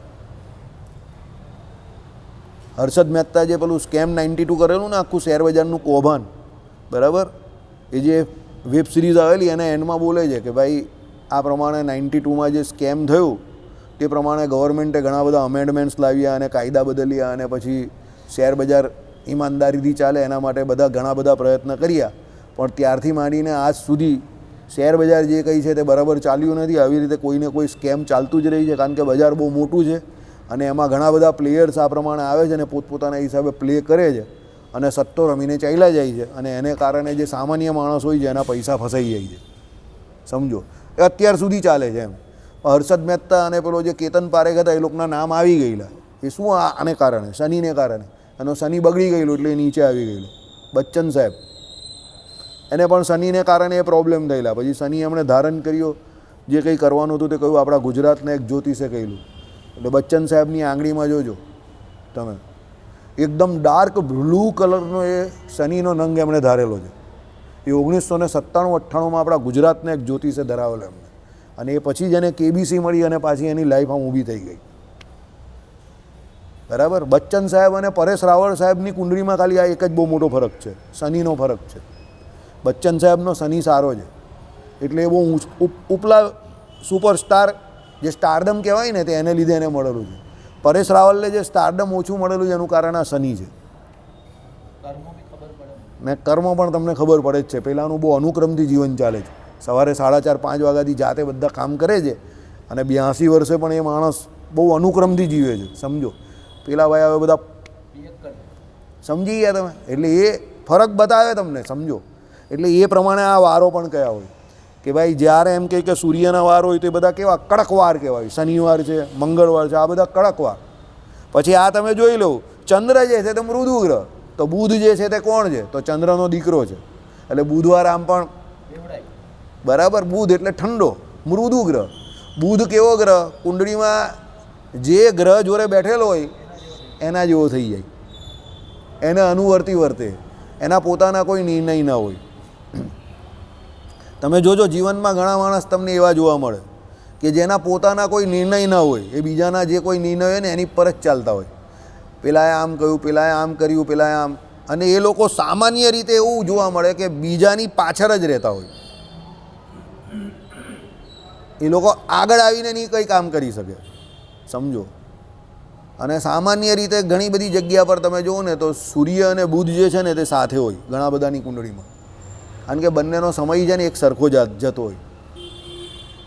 હર્ષદ મહેતા જે પેલું સ્કેમ 92 કરેલું ને આખું શેરબજારનું કૌભાંડ, બરાબર? એ જે વેબ સિરીઝ આવેલી એના એન્ડમાં બોલે છે કે ભાઈ આ પ્રમાણે 92માં જે સ્કેમ થયું તે પ્રમાણે ગવર્મેન્ટે ઘણા બધા અમેન્ડમેન્ટ્સ લાવ્યા અને કાયદા બદલ્યા અને પછી શેર બજાર ઈમાનદારીથી ચાલે એના માટે ઘણા બધા પ્રયત્ન કર્યા, પણ ત્યારથી માંડીને આજ સુધી શેર બજાર જે કંઈ છે તે બરાબર ચાલ્યું નથી. આવી રીતે કોઈને કોઈ સ્કેમ ચાલતું જ રહી છે, કારણ કે બજાર બહુ મોટું છે અને એમાં ઘણા બધા પ્લેયર્સ આ પ્રમાણે આવે છે અને પોતપોતાના હિસાબે પ્લે કરે છે અને સટ્ટો રમીને ચાલ્યા જાય છે, અને એને કારણે જે સામાન્ય માણસ હોય છે એના પૈસા ફસાઈ જાય છે. સમજો, એ અત્યાર સુધી ચાલે છે એમ. હર્ષદ મહેતા અને પેલો જે કેતન પારેખ હતા એ લોકોના નામ આવી ગયેલા. એ શું આને કારણે, શનિને કારણે. એનો શનિ બગડી ગયેલો એટલે એ નીચે આવી ગયેલો. બચ્ચન સાહેબ, એને પણ શનિને કારણે એ પ્રોબ્લેમ થયેલા. પછી શનિ એમણે ધારણ કર્યો, જે કંઈ કરવાનું હતું તે કહ્યું. આપણા ગુજરાતના એક જ્યોતિષે કહેલું. એટલે બચ્ચન સાહેબની આંગળીમાં જોજો તમે, એકદમ ડાર્ક બ્લુ કલરનો એ શનિનો નંગ એમણે ધારેલો છે. એ 1997-98માં આપણા ગુજરાતના એક જ્યોતિષે ધરાવેલો એમને, અને એ પછી જ એને કેબીસી મળી અને પાછી એની લાઈફ આમ ઊભી થઈ ગઈ. બરાબર. બચ્ચન સાહેબ અને પરેશ રાવળ સાહેબની કુંડળીમાં ખાલી આ એક જ બહુ મોટો ફરક છે, શનિનો ફરક છે. બચ્ચન સાહેબનો શનિ સારો છે એટલે એ બહુ ઉપલા સુપરસ્ટાર જે સ્ટારડમ કહેવાય ને તે એને લીધે એને મળેલું છે. પરેશ રાવલને જે સ્ટારડમ ઓછું મળેલું છે એનું કારણ આ શનિ છે. ને કર્મ પણ તમને ખબર પડે જ છે. પહેલાંનું બહુ અનુક્રમથી જીવન ચાલે છે. સવારે 4:30-5 વાગ્યાથી જાતે બધા કામ કરે છે અને 82 વર્ષે પણ એ માણસ બહુ અનુક્રમથી જીવે છે. સમજો, પેલા ભાઈ હવે બધા સમજી ગયા તમે. એટલે એ ફરક બતાવે તમને, સમજો. એટલે એ પ્રમાણે આ વારો પણ કયા હોય કે ભાઈ જ્યારે એમ કહે કે સૂર્યના વાર હોય તો એ બધા કેવા કડક વાર કહેવાય. શનિવાર છે, મંગળવાર છે, આ બધા કડક વાર. પછી આ તમે જોઈ લો, ચંદ્ર જે છે તે મૃદુ ગ્રહ, તો બુધ જે છે તે કોણ છે? તો ચંદ્રનો દીકરો છે. એટલે બુધવાર આમ પણ બરાબર. બુધ એટલે ઠંડો, મૃદુ ગ્રહ. બુધ કેવો ગ્રહ? કુંડળીમાં જે ગ્રહ જોડે બેઠેલો હોય એના જેવો થઈ જાય, એને અનુવર્તી વર્તે, એના પોતાના કોઈ નિર્ણય ના હોય. તમે જોજો જીવનમાં ઘણા માણસ તમને એવા જોવા મળે કે જેના પોતાના કોઈ નિર્ણય ના હોય, એ બીજાના જે કોઈ નિર્ણય હોય ને એની પર જ ચાલતા હોય. પેલાએ આમ કહ્યું, પેલાએ આમ કર્યું, પેલાએ આમ. અને એ લોકો સામાન્ય રીતે એવું જોવા મળે કે બીજાની પાછળ જ રહેતા હોય. એ લોકો આગળ આવીને નહીં કંઈ કામ કરી શકે. સમજો. અને સામાન્ય રીતે ઘણી બધી જગ્યા પર તમે જુઓ ને તો સૂર્ય અને બુધ જે છે ને તે સાથે હોય ઘણા બધાની કુંડળીમાં, કારણ કે બંનેનો સમય છે ને એક સરખો જતો હોય.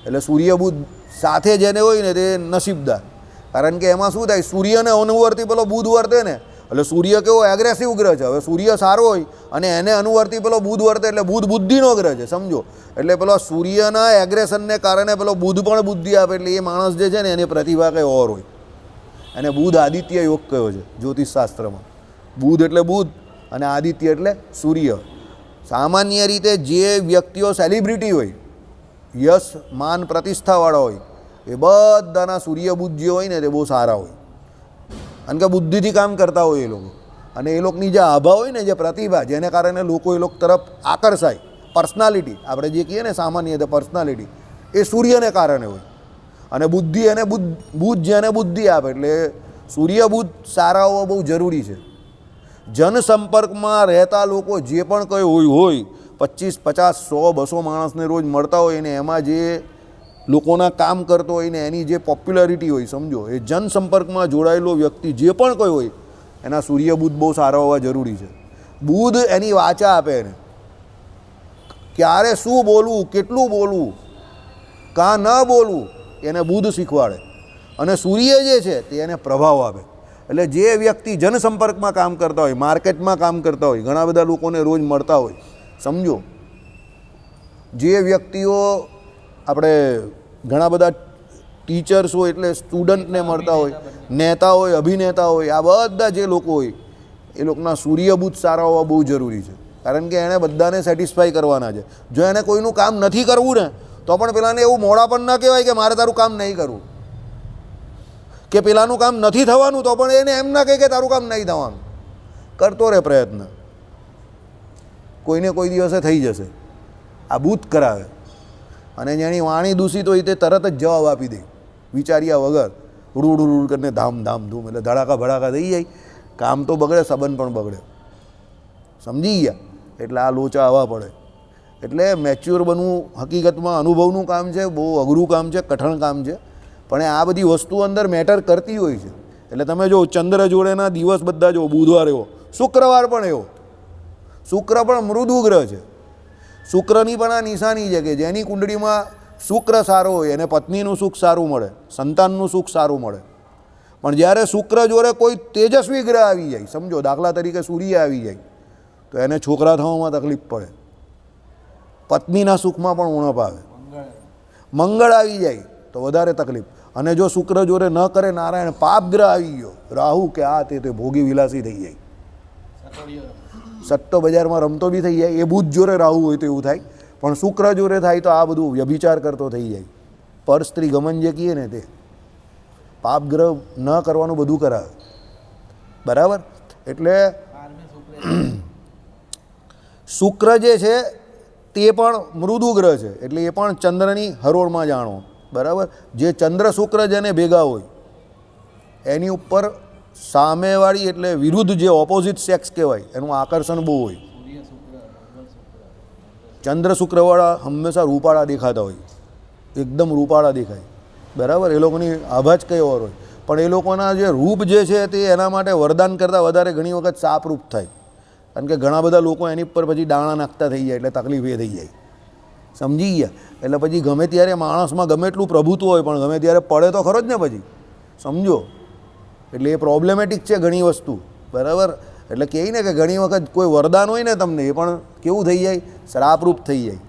એટલે સૂર્ય બુધ સાથે જેને હોય ને તે નસીબદાર, કારણ કે એમાં શું થાય, સૂર્યને અનુવર્તી પેલો બુધ વર્તે ને, એટલે સૂર્ય કેવો એગ્રેસિવ ગ્રહ છે. હવે સૂર્ય સારો હોય અને એને અનુવર્તી પેલો બુધ વર્તે એટલે બુધ બુદ્ધિનો ગ્રહ છે. સમજો, એટલે પેલો સૂર્યના એગ્રેશનને કારણે પેલો બુધ પણ બુદ્ધિ આપે. એટલે એ માણસ જે છે ને એની પ્રતિભા કંઈ ઓર હોય. અને બુધ આદિત્ય યોગ કયો છે જ્યોતિષશાસ્ત્રમાં. બુધ એટલે બુધ અને આદિત્ય એટલે સૂર્ય. સામાન્ય રીતે જે વ્યક્તિઓ સેલિબ્રિટી હોય, યશ માન પ્રતિષ્ઠાવાળા હોય, એ બધાના સૂર્ય બુધ જે હોય ને તે બહુ સારા હોય, કારણ કે બુદ્ધિથી કામ કરતા હોય એ લોકો. અને એ લોકોની જે આભા હોય ને, જે પ્રતિભા, જેને કારણે લોકો એ લોકો તરફ આકર્ષાય, પર્સનાલિટી આપણે જે કહીએ ને સામાન્ય રીતે પર્સનાલિટી, એ સૂર્યને કારણે હોય. અને બુદ્ધિ અને બુધ જેને બુદ્ધિ આપે. એટલે સૂર્ય બુધ સારા હોવા બહુ જરૂરી છે. જનસંપર્કમાં રહેતા લોકો જે પણ કંઈ હોય 25, 50, 100, 200 માણસને રોજ મળતા હોય ને એમાં જે લોકોના કામ કરતો હોય ને એની જે પોપ્યુલારિટી હોય, સમજો, એ જનસંપર્કમાં જોડાયેલો વ્યક્તિ જે પણ કોઈ હોય એના સૂર્ય બુધ બહુ સારા હોવા જરૂરી છે. બુધ એની વાચા આપે એને, ક્યારે શું બોલવું, કેટલું બોલવું, કાં ન બોલવું, એને બુધ શીખવાડે. અને સૂર્ય જે છે તે એને પ્રભાવ આપે. એટલે જે વ્યક્તિ જનસંપર્કમાં કામ કરતા હોય, માર્કેટમાં કામ કરતા હોય, ઘણા બધા લોકોને રોજ મળતા હોય, સમજો, જે વ્યક્તિઓ આપણે ઘણા બધા ટીચર્સ હોય એટલે સ્ટુડન્ટને મળતા હોય, નેતા હોય, અભિનેતા હોય, આ બધા જે લોકો હોય એ લોકોના સૂર્ય બુધ સારા હોવા બહુ જરૂરી છે. કારણ કે એણે બધાને સેટિસ્ફાઈ કરવાના છે. જો એને કોઈનું કામ નથી કરવું ને તો પણ પેલાને એવું મોડા પણ ન કહેવાય કે મારે તારું કામ નહીં કરવું, કે પેલાનું કામ નથી થવાનું તો પણ એને એમ ના કહે કે તારું કામ નહીં થવાનું. કરતો રહે પ્રયત્ન, કોઈને કોઈ દિવસે થઈ જશે. આ બુધ કરાવે. અને જેની વાણી દૂષિત હોય તે તરત જ જવાબ આપી દે વિચાર્યા વગર, રૂડ રૂડ કરીને ધામ ધામ ધૂમ, એટલે ધડાકા ભડાકા થઈ જાય. કામ તો બગડે, સંબંધ પણ બગડે. સમજી ગયા? એટલે આ લોચા આવવા પડે. એટલે મેચ્યોર બનવું હકીકતમાં અનુભવનું કામ છે, બહુ અઘરું કામ છે, કઠણ કામ છે. પણ આ બધી વસ્તુ અંદર મેટર કરતી હોય છે. એટલે તમે જો ચંદ્ર જોડેના દિવસ બધા જો બુધવાર એવો, શુક્રવાર પણ એવો. શુક્ર પણ મૃદુ ગ્રહ છે. શુક્રની પણ આ નિશાની છે કે જેની કુંડળીમાં શુક્ર સારો હોય એને પત્નીનું સુખ સારું મળે, સંતાનનું સુખ સારું મળે. પણ જ્યારે શુક્ર જોડે કોઈ તેજસ્વી ગ્રહ આવી જાય, સમજો દાખલા તરીકે સૂર્ય આવી જાય, તો એને છોકરા થવામાં તકલીફ પડે, પત્નીના સુખમાં પણ ઉણપ આવે. મંગળ આવી જાય તો વધારે તકલીફ. અને જો શુક્ર જોડે ન કરે નારાયણ પાપ ગ્રહ આવી ગયો, રાહુ કે આ તે ભોગી વિલાસી થઈ જાય, સટ્ટો બજારમાં રમતો બી થઈ જાય. એ બુધ જોડે રાહુ હોય તો એવું થાય, પણ શુક્ર જોડે થાય તો આ બધું વ્યભિચાર કરતો થઈ જાય. પર સ્ત્રી ગમન જે કહીએ ને તે પાપ ગ્રહ ન કરવાનું બધું કરાવે. બરાબર. એટલે શુક્ર જે છે તે પણ મૃદુ ગ્રહ છે, એટલે એ પણ ચંદ્રની હરોળમાં જાણો. બરાબર. જે ચંદ્ર શુક્ર જેને ભેગા હોય એની ઉપર સામેવાળી એટલે વિરુદ્ધ જે ઓપોઝિટ સેક્સ કહેવાય એનું આકર્ષણ બહુ હોય. ચંદ્ર શુક્રવાળા હંમેશા રૂપાળા દેખાતા હોય, એકદમ રૂપાળા દેખાય. બરાબર. એ લોકોની આભા જ કંઈ ઓર હોય, પણ એ લોકોના જે રૂપ જે છે તે એના માટે વરદાન કરતાં વધારે ઘણી વખત શાપરૂપ થાય. કારણ કે ઘણા બધા લોકો એની પર પછી દાણા નાખતા થઈ જાય, એટલે તકલીફ એ થઈ જાય. સમજી ગયા? એટલે પછી ગમે ત્યારે માણસમાં ગમે એટલું પ્રભુત્વ હોય પણ ગમે ત્યારે પડે તો ખરો જ ને પછી. સમજો? એટલે એ પ્રોબ્લેમેટિક છે ઘણી વસ્તુ. બરાબર. એટલે કહે ને કે ઘણી વખત કોઈ વરદાન હોય ને તમને એ પણ કેવું થઈ જાય? શ્રાપરૂપ થઈ જાય.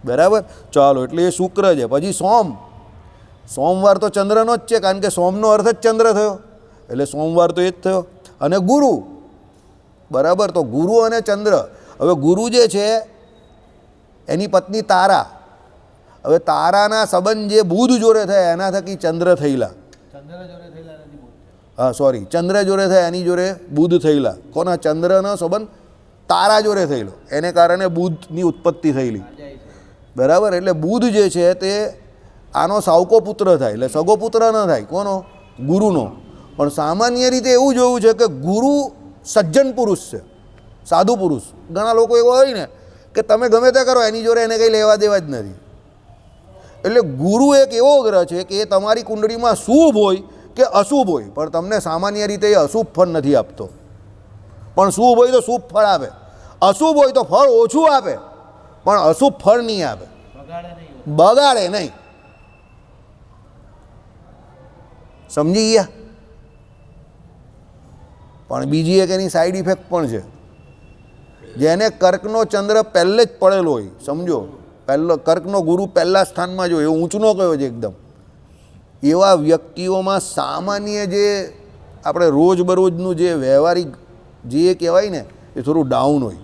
બરાબર. ચાલો, એટલે એ શુક્ર છે. પછી સોમવાર તો ચંદ્રનો જ છે, કારણ કે સોમનો અર્થ જ ચંદ્ર થયો, એટલે સોમવાર તો એ જ થયો. અને ગુરુ. બરાબર. તો ગુરુ અને ચંદ્ર. હવે ગુરુ જે છે એની પત્ની તારા. હવે તારાના સંબંધ જે બુધ જોડે થયા એના થકી ચંદ્ર થયેલા. હા સોરી, ચંદ્ર જોડે થયા એની જોડે બુધ થયેલા. કોના? ચંદ્રનો સંબંધ તારા જોડે થયેલો, એને કારણે બુધની ઉત્પત્તિ થયેલી. બરાબર. એટલે બુધ જે છે તે આનો સાવકો પુત્ર થાય, એટલે સગો પુત્ર ન થાય. કોનો? ગુરુનો. પણ સામાન્ય રીતે એવું જોયું છે કે ગુરુ સજ્જન પુરુષ છે, સાધુ પુરુષ. ઘણા લોકો એવા હોય ને કે તમે ગમે તે કરો એની જોડે એને કંઈ લેવા દેવા જ નથી. એટલે ગુરુ એક એવો ગ્રહ છે કે એ તમારી કુંડળીમાં શુભ હોય કે અશુભ હોય, પણ તમને સામાન્ય રીતે એ અશુભ ફળ નથી આપતો. પણ શુભ હોય તો શુભ ફળ આપે, અશુભ હોય તો ફળ ઓછું આપે, પણ અશુભ ફળ નહીં આપે, બગાડે નહીં. સમજી ગયા? પણ બીજી એક એની સાઈડ ઇફેક્ટ પણ છે. જેને કર્કનો ચંદ્ર પહેલે જ પડેલો હોય, સમજો પહેલો કર્કનો ગુરુ પહેલાં સ્થાનમાં જો, એ ઊંચનો કયો છે એકદમ, એવા વ્યક્તિઓમાં સામાન્ય જે આપણે રોજબરોજનું જે વ્યવહારિક જે કહેવાય ને એ થોડું ડાઉન હોય.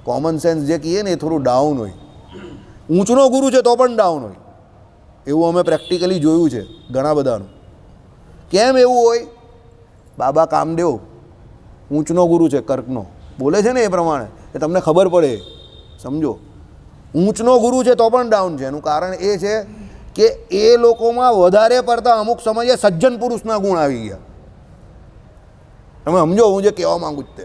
કોમન સેન્સ જે કહીએ ને એ થોડું ડાઉન હોય. ઊંચનો ગુરુ છે તો પણ ડાઉન હોય. એવું અમે પ્રેક્ટિકલી જોયું છે ઘણા બધાનું. કેમ એવું હોય? બાબા કામદેવ ઊંચનો ગુરુ છે કર્કનો, બોલે છે ને એ પ્રમાણે, એ તમને ખબર પડે. સમજો, ઊંચનો ગુરુ છે તો પણ ડાઉન છે. એનું કારણ એ છે કે એ લોકોમાં વધારે પડતા અમુક સમયે સજ્જન પુરુષના ગુણ આવી ગયા. તમે સમજો હું જે કહેવા માગું છું તે.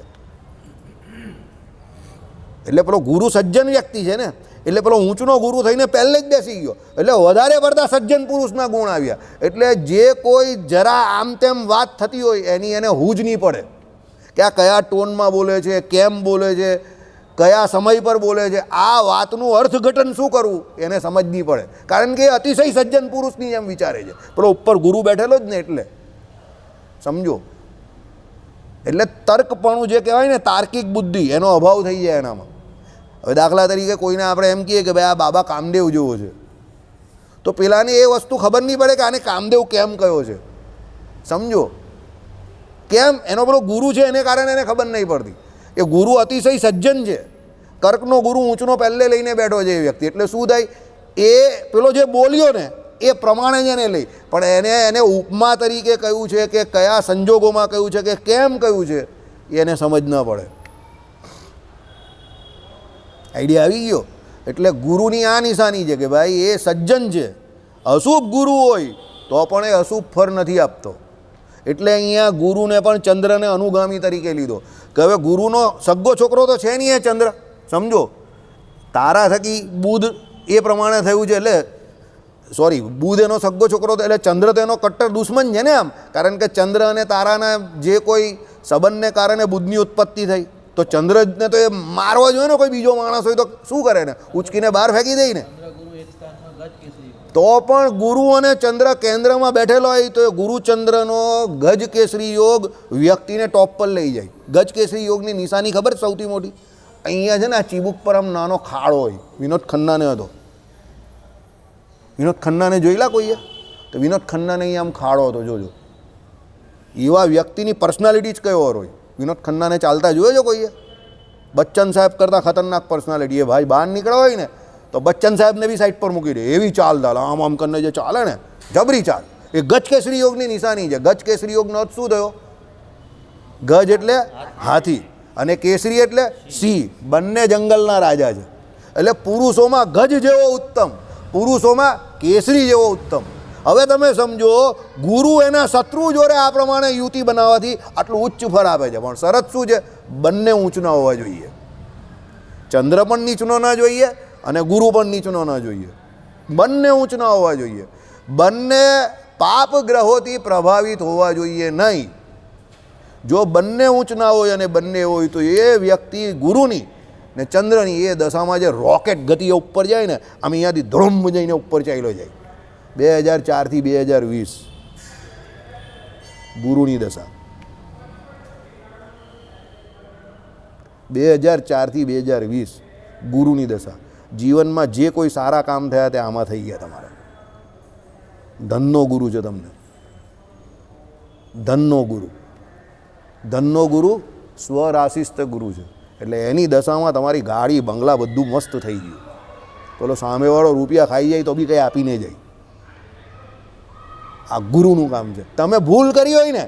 એટલે પેલો ગુરુ સજ્જન વ્યક્તિ છે ને, એટલે પેલો ઊંચનો ગુરુ થઈને પહેલે જ બેસી ગયો, એટલે વધારે પડતા સજ્જન પુરુષના ગુણ આવ્યા. એટલે જે કોઈ જરા આમ તેમ વાત થતી હોય એની એને હૂજ નહીં પડે કે આ કયા ટોનમાં બોલે છે, કેમ બોલે છે, કયા સમય પર બોલે છે, આ વાતનું અર્થઘટન શું કરવું એને સમજ નહીં પડે, કારણ કે એ અતિશય સજ્જન પુરુષની જેમ વિચારે છે. પેલો ઉપર ગુરુ બેઠેલો જ ને એટલે. સમજો? એટલે તર્કપણું જે કહેવાય ને, તાર્કિક બુદ્ધિ, એનો અભાવ થઈ જાય એનામાં. હવે દાખલા તરીકે કોઈને આપણે એમ કહીએ કે ભાઈ આ બાબા કામદેવ જેવો છે, તો પેલાને એ વસ્તુ ખબર નહીં પડે કે આને કામદેવ કેમ કયો છે. સમજો? કેમ? એનો પેલો ગુરુ છે એને કારણે એને ખબર નહીં પડતી. એ ગુરુ અતિશય સજ્જન છે. કર્કનો ગુરુ ઊંચનો પહેલે લઈને બેઠો છે એ વ્યક્તિ. એટલે શું થાય? એ પેલો જે બોલ્યો ને એ પ્રમાણે જ એને લઈ, પણ એને ઉપમા તરીકે કહ્યું છે કે કયા સંજોગોમાં કહ્યું છે કે કેમ કહ્યું છે એને સમજ ન પડે. આઈડિયા આવી ગયો? એટલે ગુરુની આ નિશાની છે કે ભાઈ એ સજ્જન છે. અશુભ ગુરુ હોય તો પણ એ અશુભ ફળ નથી આપતો. એટલે અહીંયા ગુરુને પણ ચંદ્રને અનુગામી તરીકે લીધો કે હવે ગુરુનો સગ્ગો છોકરો તો છે નહીં એ ચંદ્ર. સમજો? તારા થકી બુધ એ પ્રમાણે થયું છે, એટલે સોરી, બુધ એનો સગ્ગો છોકરો હતો, એટલે ચંદ્ર તો એનો કટ્ટર દુશ્મન છે ને આમ, કારણ કે ચંદ્ર અને તારાના જે કોઈ સંબંધને કારણે બુધની ઉત્પત્તિ થઈ, તો ચંદ્રને તો એ મારવા જોઈએ ને, કોઈ બીજો માણસ હોય તો શું કરે ને, ઉચકીને બહાર ફેંકી દઈ ને. તો પણ ગુરુ અને ચંદ્ર કેન્દ્રમાં બેઠેલો હોય તો એ ગુરુચંદ્રનો ગજ કેસરી યોગ વ્યક્તિને ટોપ પર લઈ જાય. ગજ કેસરી યોગની નિશાની ખબર સૌથી મોટી અહીંયા છે ને, આ ચીબુક પર આમ નાનો ખાડો હોય. વિનોદ ખન્નાને હતો, વિનોદ ખન્નાને જોયેલા કોઈએ? તો વિનોદ ખન્નાને અહીંયા આમ ખાડો હતો, જોજો. એવા વ્યક્તિની પર્સનાલિટી જ કયો હોય. વિનોદ ખન્નાને ચાલતા જોયો છો કોઈએ? બચ્ચન સાહેબ કરતાં ખતરનાક પર્સનાલિટી. એ ભાઈ બહાર નીકળ્યો હોય ને તો બચ્ચન સાહેબને બી સાઈડ પર મૂકી દે, એવી ચાલ દાલ, આમ આમ કરીને જે ચાલે ને, જબરી ચાલ. એ ગજ કેસરી યોગની નિશાની છે. ગજ કેસરી યોગનો અર્થ શું થયો? ગજ એટલે હાથી અને કેસરી એટલે સિંહ, બંને જંગલના રાજા છે. એટલે પુરુષોમાં ગજ જેવો ઉત્તમ, પુરુષોમાં કેસરી જેવો ઉત્તમ. હવે તમે સમજો, ગુરુ એના શત્રુ જોડે આ પ્રમાણે યુતિ બનાવવાથી આટલું ઉચ્ચ ફળ આપે છે. પણ શરત શું છે? બંને ઊંચના હોવા જોઈએ. ચંદ્ર પણ નીચનો ના જોઈએ અને ગુરુ પણ નીચનો ના જોઈએ. બંને ઊંચના હોવા જોઈએ. બંને પાપ ગ્રહોથી પ્રભાવિત હોવા જોઈએ નહીં. જો બંને ઊંચના હોય અને બંને હોય તો એ વ્યક્તિ ગુરુની ને ચંદ્રની એ દશામાં જે રોકેટ ગતિએ ઉપર જાય ને, આમ અહીંયાથી ધ્રુમ જઈને ઉપર ચાલ્યો જાય. 2004થી 2020 ગુરુની દશા, 2004થી 2020 ગુરુની દશા. જીવનમાં જે કોઈ સારા કામ થયા તે આમાં થઈ ગયા તમારે. ધનનો ગુરુ છે તમને, ધનનો ગુરુ. ધનનો ગુરુ સ્વરાશિસ્થ ગુરુ છે. એટલે એની દશામાં તમારી ગાડી બંગલા બધું મસ્ત થઈ ગયું. પેલો સામેવાળો રૂપિયા ખાઈ જાય તો બી કંઈ આપીને જાય. આ ગુરુનું કામ છે. તમે ભૂલ કરી હોય ને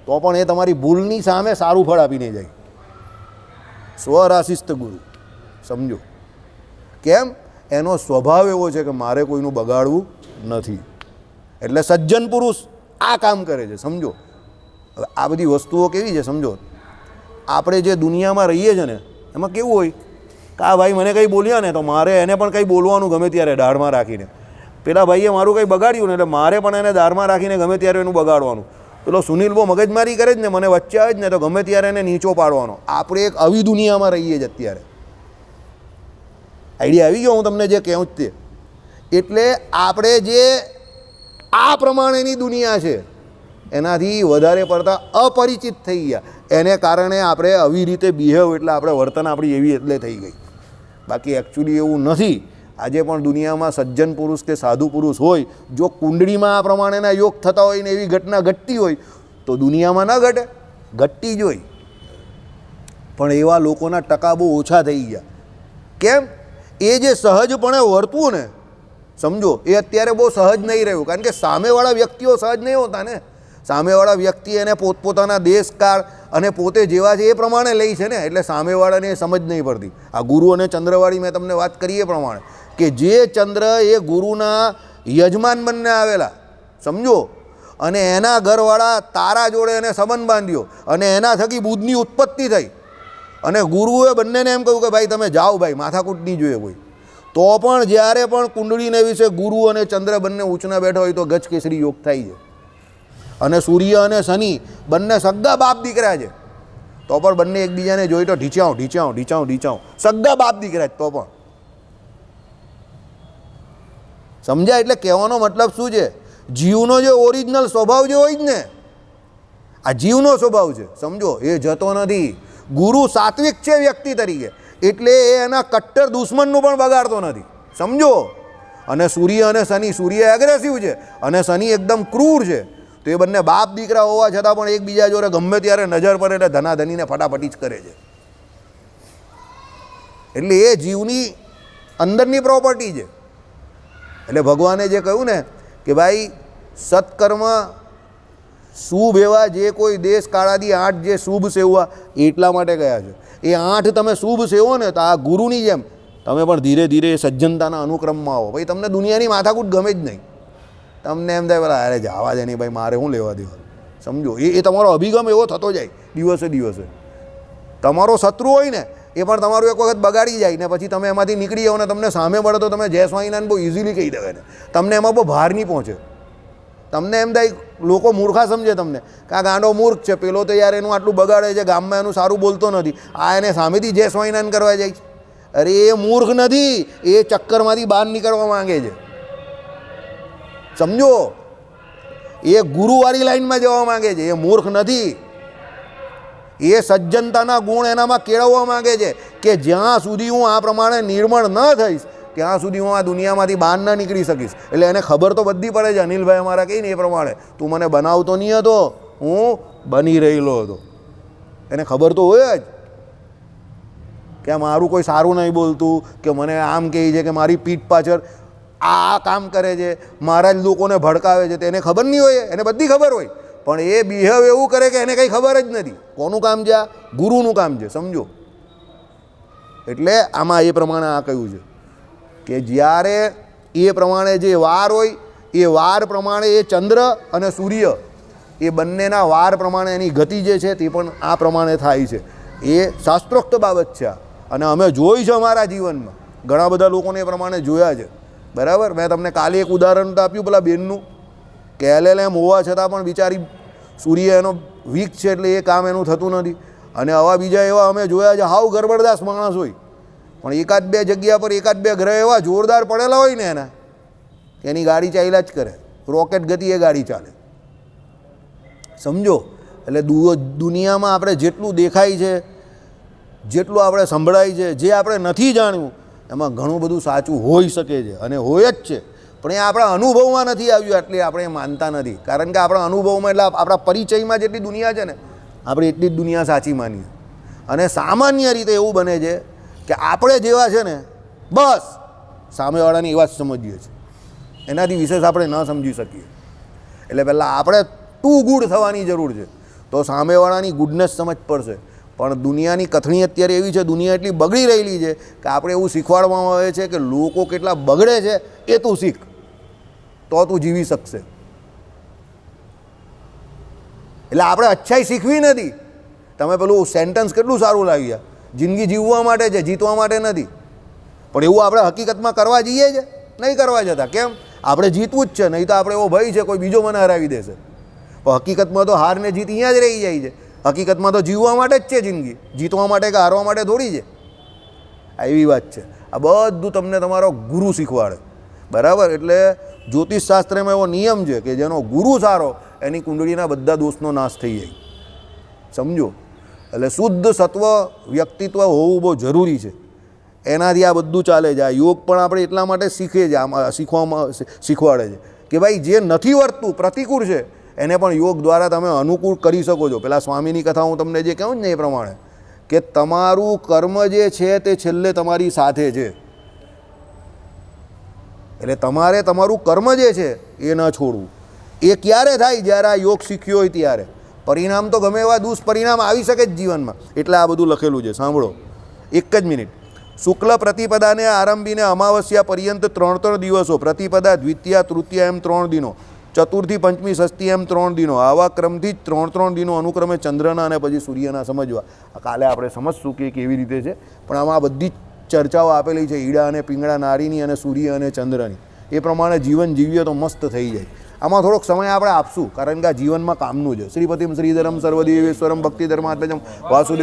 તો પણ એ તમારી ભૂલની સામે સારું ફળ આપીને જાય. સ્વરાશિસ્થ ગુરુ, સમજો. કેમ? એનો સ્વભાવ એવો છે કે મારે કોઈનું બગાડવું નથી. એટલે સજ્જન પુરુષ આ કામ કરે છે, સમજો. હવે આ બધી વસ્તુઓ કેવી છે સમજો. આપણે જે દુનિયામાં રહીએ છીએ ને એમાં કેવું હોય કે આ ભાઈ મને કંઈ બોલ્યા ને તો મારે એને પણ કંઈ બોલવાનું ગમે ત્યારે દાઢમાં રાખીને. પેલા ભાઈએ મારું કંઈ બગાડ્યું ને એટલે મારે પણ એને દાઢમાં રાખીને ગમે ત્યારે એનું બગાડવાનું. પેલો સુનિલ બહુ મગજમારી કરે જ ને, મને વચ્ચે આવે જ ને તો ગમે ત્યારે એને નીચો પાડવાનો. આપણે એક આવી દુનિયામાં રહીએ જ અત્યારે. આઈડિયા આવી ગયો હું તમને જે કહું જ તે. એટલે આપણે જે આ પ્રમાણેની દુનિયા છે એનાથી વધારે પડતા અપરિચિત થઈ ગયા. એને કારણે આપણે આવી રીતે બિહેવ, એટલે આપણે વર્તન આપણી એવી એટલે થઈ ગઈ. બાકી એકચ્યુઅલી એવું નથી. આજે પણ દુનિયામાં સજ્જન પુરુષ કે સાધુ પુરુષ હોય, જો કુંડળીમાં આ પ્રમાણેના યોગ થતા હોય ને એવી ઘટના ઘટતી હોય તો દુનિયામાં ન ઘટે, ઘટતી જ હોય. પણ એવા લોકોના ટકા બહુ ઓછા થઈ ગયા. કેમ? એ જે સહજપણે વર્તવું ને, સમજો, એ અત્યારે બહુ સહજ નહીં રહ્યું. કારણ કે સામેવાળા વ્યક્તિઓ સહજ નહીં હોતા ને. સામેવાળા વ્યક્તિ એને પોતપોતાના દેશકાળ અને પોતે જેવા છે એ પ્રમાણે લે છે ને, એટલે સામેવાળાને એ સમજ નહીં પડતી. આ ગુરુ અને ચંદ્રવાળી મેં તમને વાત કરી એ પ્રમાણે કે જે ચંદ્ર એ ગુરુના યજમાન બંને આવેલા, સમજો, અને એના ઘરવાળા તારા જોડે એને સંબંધ બાંધ્યો અને એના થકી બુધની ઉત્પત્તિ થઈ અને ગુરુએ બંનેને એમ કહ્યું કે ભાઈ તમે જાઓ ભાઈ, માથાકૂટ નહીં જોઈએ કોઈ. તો પણ જ્યારે પણ કુંડળીને વિશે ગુરુ અને ચંદ્ર બંને ઊંચના બેઠા હોય તો ગજ કેસરી યોગ થાય છે. અને સૂર્ય અને શનિ બંને સગા બાપ દીકરા છે, તો પણ બંને એકબીજાને જોઈ તો ઢીચાઉં ઢીચાઉં ઢીચાઉં ઢીચાઉં, સગા બાપ દીકરા છે તો પણ. સમજ્યા? એટલે કહેવાનો મતલબ શું છે? જીવનો જે ઓરિજિનલ સ્વભાવ જે હોય જ ને, આ જીવનો સ્વભાવ છે, સમજો, એ જતો નથી. ગુરુ સાત્વિક છે વ્યક્તિ તરીકે, એટલે એ એના કટ્ટર દુશ્મનનું પણ બગાડતો નથી, સમજો. અને સૂર્ય અને શનિ, સૂર્ય એગ્રેસિવ છે અને શનિ એકદમ ક્રૂર છે. તો એ બંને બાપ દીકરા હોવા છતાં પણ એકબીજા જોડે ગમે ત્યારે નજર પડે એટલે ધનાધનીને ફટાફટી જ કરે છે. એટલે એ જીવની અંદરની પ્રોપર્ટી છે. એટલે ભગવાને જે કહ્યું ને કે ભાઈ સત્કર્મ શુભ એવા જે કોઈ દેશ કાળાદી 8 જે શુભ સેવવા, એટલા માટે ગયા છે. એ 8 તમે શુભ સેવો ને તો આ ગુરુની જેમ તમે પણ ધીરે ધીરે સજ્જનતાના અનુક્રમમાં આવો. ભાઈ તમને દુનિયાની માથાકૂટ ગમે જ નહીં. તમને એમ થાય પેલા અરે જવા દે નહીં ભાઈ, મારે શું લેવા દેવા, સમજો. એ તમારો અભિગમ એવો થતો જાય દિવસે દિવસે. તમારો શત્રુ હોય ને એ પણ તમારું એક વખત બગાડી જાય ને પછી તમે એમાંથી નીકળી જાઓ ને તમને સામે પડે તો તમે જય સ્વામિનારાયણ બહુ ઇઝીલી કહી દેવાય ને, તમને એમાં બહુ ભાર નહીં પહોંચે. તમને એમ થાય લોકો મૂર્ખા સમજે તમને કે આ ગાંડો મૂર્ખ છે, પેલો તો યાર એનું આટલું બગાડે છે, ગામમાં એનું સારું બોલતો નથી, આ એને સામેથી જય સ્વામિનારાયણ કરવા જાય છે. અરે એ મૂર્ખ નથી, એ ચક્કરમાંથી બહાર નીકળવા માંગે છે. સમજો, એ ગુરુવાળી લાઈનમાં જવા માંગે છે, એ મૂર્ખ નથી. એ સજ્જનતાના ગુણ એનામાં કેળવવા માંગે છે કે જ્યાં સુધી હું આ પ્રમાણે નિર્મળ ન થઈશ ત્યાં સુધી હું આ દુનિયામાંથી બહાર ન નીકળી શકીશ. એટલે એને ખબર તો બધી પડે છે, અનિલભાઈ અમારા કહીને એ પ્રમાણે તું મને બનાવતો નહીં હતો, હું બની રહેલો હતો. એને ખબર તો હોય જ કે મારું કોઈ સારું નહીં બોલતું, કે મને આમ કહે છે, કે મારી પીઠ પાછળ આ કામ કરે છે, મારા જ લોકોને ભડકાવે છે. તેને ખબર નહીં હોય, એને બધી ખબર હોય, પણ એ બિહેવ એવું કરે કે એને કંઈ ખબર જ નથી. કોનું કામ છે? આ ગુરુનું કામ છે. સમજો, એટલે આમાં એ પ્રમાણે આ કહ્યું છે કે જ્યારે એ પ્રમાણે જે વાર હોય એ વાર પ્રમાણે એ ચંદ્ર અને સૂર્ય એ બંનેના વાર પ્રમાણે એની ગતિ જે છે તે પણ આ પ્રમાણે થાય છે. એ શાસ્ત્રોક્ત બાબત છે આ, અને અમે જોઈ છે અમારા જીવનમાં, ઘણા બધા લોકોને એ પ્રમાણે જોયા છે. બરાબર, મેં તમને કાલે એક ઉદાહરણ તો આપ્યું પેલા બેનનું, કે LLM હોવા છતાં પણ બિચારી સૂર્ય એનો વીક છે એટલે એ કામ એનું થતું નથી. અને આવા બીજા એવા અમે જોયા છે હાવ ગરબડદાસ માણસ હોય, પણ એકાદ બે જગ્યા પર એકાદ બે ગ્રહ એવા જોરદાર પડેલા હોય ને એના, એની ગાડી ચાલ્યા જ કરે, રોકેટ ગતિ એ ગાડી ચાલે. સમજો, એટલે દુનિયામાં આપણે જેટલું દેખાય છે, જેટલું આપણે સંભળાય છે, જે આપણે નથી જાણ્યું એમાં ઘણું બધું સાચું હોઈ શકે છે અને હોય જ છે, પણ એ આપણા અનુભવમાં નથી આવ્યું એટલે આપણે માનતા નથી. કારણ કે આપણા અનુભવમાં એટલે આપણા પરિચયમાં જેટલી દુનિયા છે ને આપણે એટલી જ દુનિયા સાચી માનીએ. અને સામાન્ય રીતે એવું બને છે કે આપણે જેવા છે ને બસ સામેવાળાની એવા જ સમજીએ છીએ, એનાથી વિશેષ આપણે ન સમજી શકીએ. એટલે પહેલાં આપણે ટુ ગુડ થવાની જરૂર છે, તો સામેવાળાની ગુડનેસ સમજ પડશે. પણ દુનિયાની કથણી અત્યારે એવી છે, દુનિયા એટલી બગડી રહેલી છે કે આપણે એવું શીખવાડવામાં આવે છે કે લોકો કેટલા બગડે છે એ તું શીખ, તો તું જીવી શકશે. એટલે આપણે અચ્છાઈ શીખવી નથી. તમે પેલું સેન્ટન્સ કેટલું સારું લાગ્યા, જિંદગી જીવવા માટે છે, જીતવા માટે નથી. પણ એવું આપણે હકીકતમાં કરવા જઈએ છે? નહીં કરવા જતા. કેમ? આપણે જીતવું જ છે, નહીં તો આપણે એવો ભય છે કોઈ બીજો મને હરાવી દેશે. પણ હકીકતમાં તો હાર ને જીત અહીંયા જ રહી જાય છે. હકીકતમાં તો જીવવા માટે જ છે જિંદગી, જીતવા માટે કે હારવા માટે થોડી છે. આ એવી વાત છે. આ બધું તમને તમારો ગુરુ શીખવાડે. બરાબર, એટલે જ્યોતિષશાસ્ત્રમાં એવો નિયમ છે કે જેનો ગુરુ સારો એની કુંડળીના બધા દોષનો નાશ થઈ જાય. સમજો, એટલે શુદ્ધ સત્વ વ્યક્તિત્વ હોવું બહુ જરૂરી છે. એનાથી આ બધું ચાલે છે. આ યોગ પણ આપણે એટલા માટે શીખીએ છીએ, આમાં શીખવાડે છે કે ભાઈ જે નથી વર્તતું, પ્રતિકૂળ છે, એને પણ યોગ દ્વારા તમે અનુકૂળ કરી શકો છો. પેલા સ્વામીની કથા હું તમને જે કહું ને એ પ્રમાણે કે તમારું કર્મ જે છે તે છેલ્લે તમારી સાથે છે. એટલે તમારે તમારું કર્મ જે છે એ ન છોડવું. એ ક્યારે થાય? જ્યારે આ યોગ શીખ્યો હોય ત્યારે. પરિણામ તો ગમે એવા દુષ્પરિણામ આવી શકે જ જીવનમાં. એટલે આ બધું લખેલું છે. સાંભળો, એક જ મિનિટ. શુક્લ પ્રતિપદાને આરંભીને અમાવસ્યા પર્યંત 3 દિવસો, પ્રતિપદા, દ્વિતીયા, તૃતીયા એમ 3 દિનો, ચતુર્થી, પંચમી, ષષ્ઠી એમ 3 દિનો. આવા ક્રમથી જ 3 દિનો અનુક્રમે ચંદ્રના અને પછી સૂર્યના સમજવા. કાલે આપણે સમજશું કે કેવી રીતે છે, પણ આમાં આ બધી ચર્ચાઓ આપેલી છે ઈડા અને પિંગળા, નારીની અને સૂર્ય અને ચંદ્રની. એ પ્રમાણે જીવન જીવીએ તો મસ્ત થઈ જાય. આમાં થોડોક સમય આપણે આપશું, કારણ કે આ જીવનમાં કામનું છે. શ્રીપતિમ શ્રીધરમ સર્વદેવેશ્વરમ ભક્તિ ધર્માત્મજમ વાસુદેવ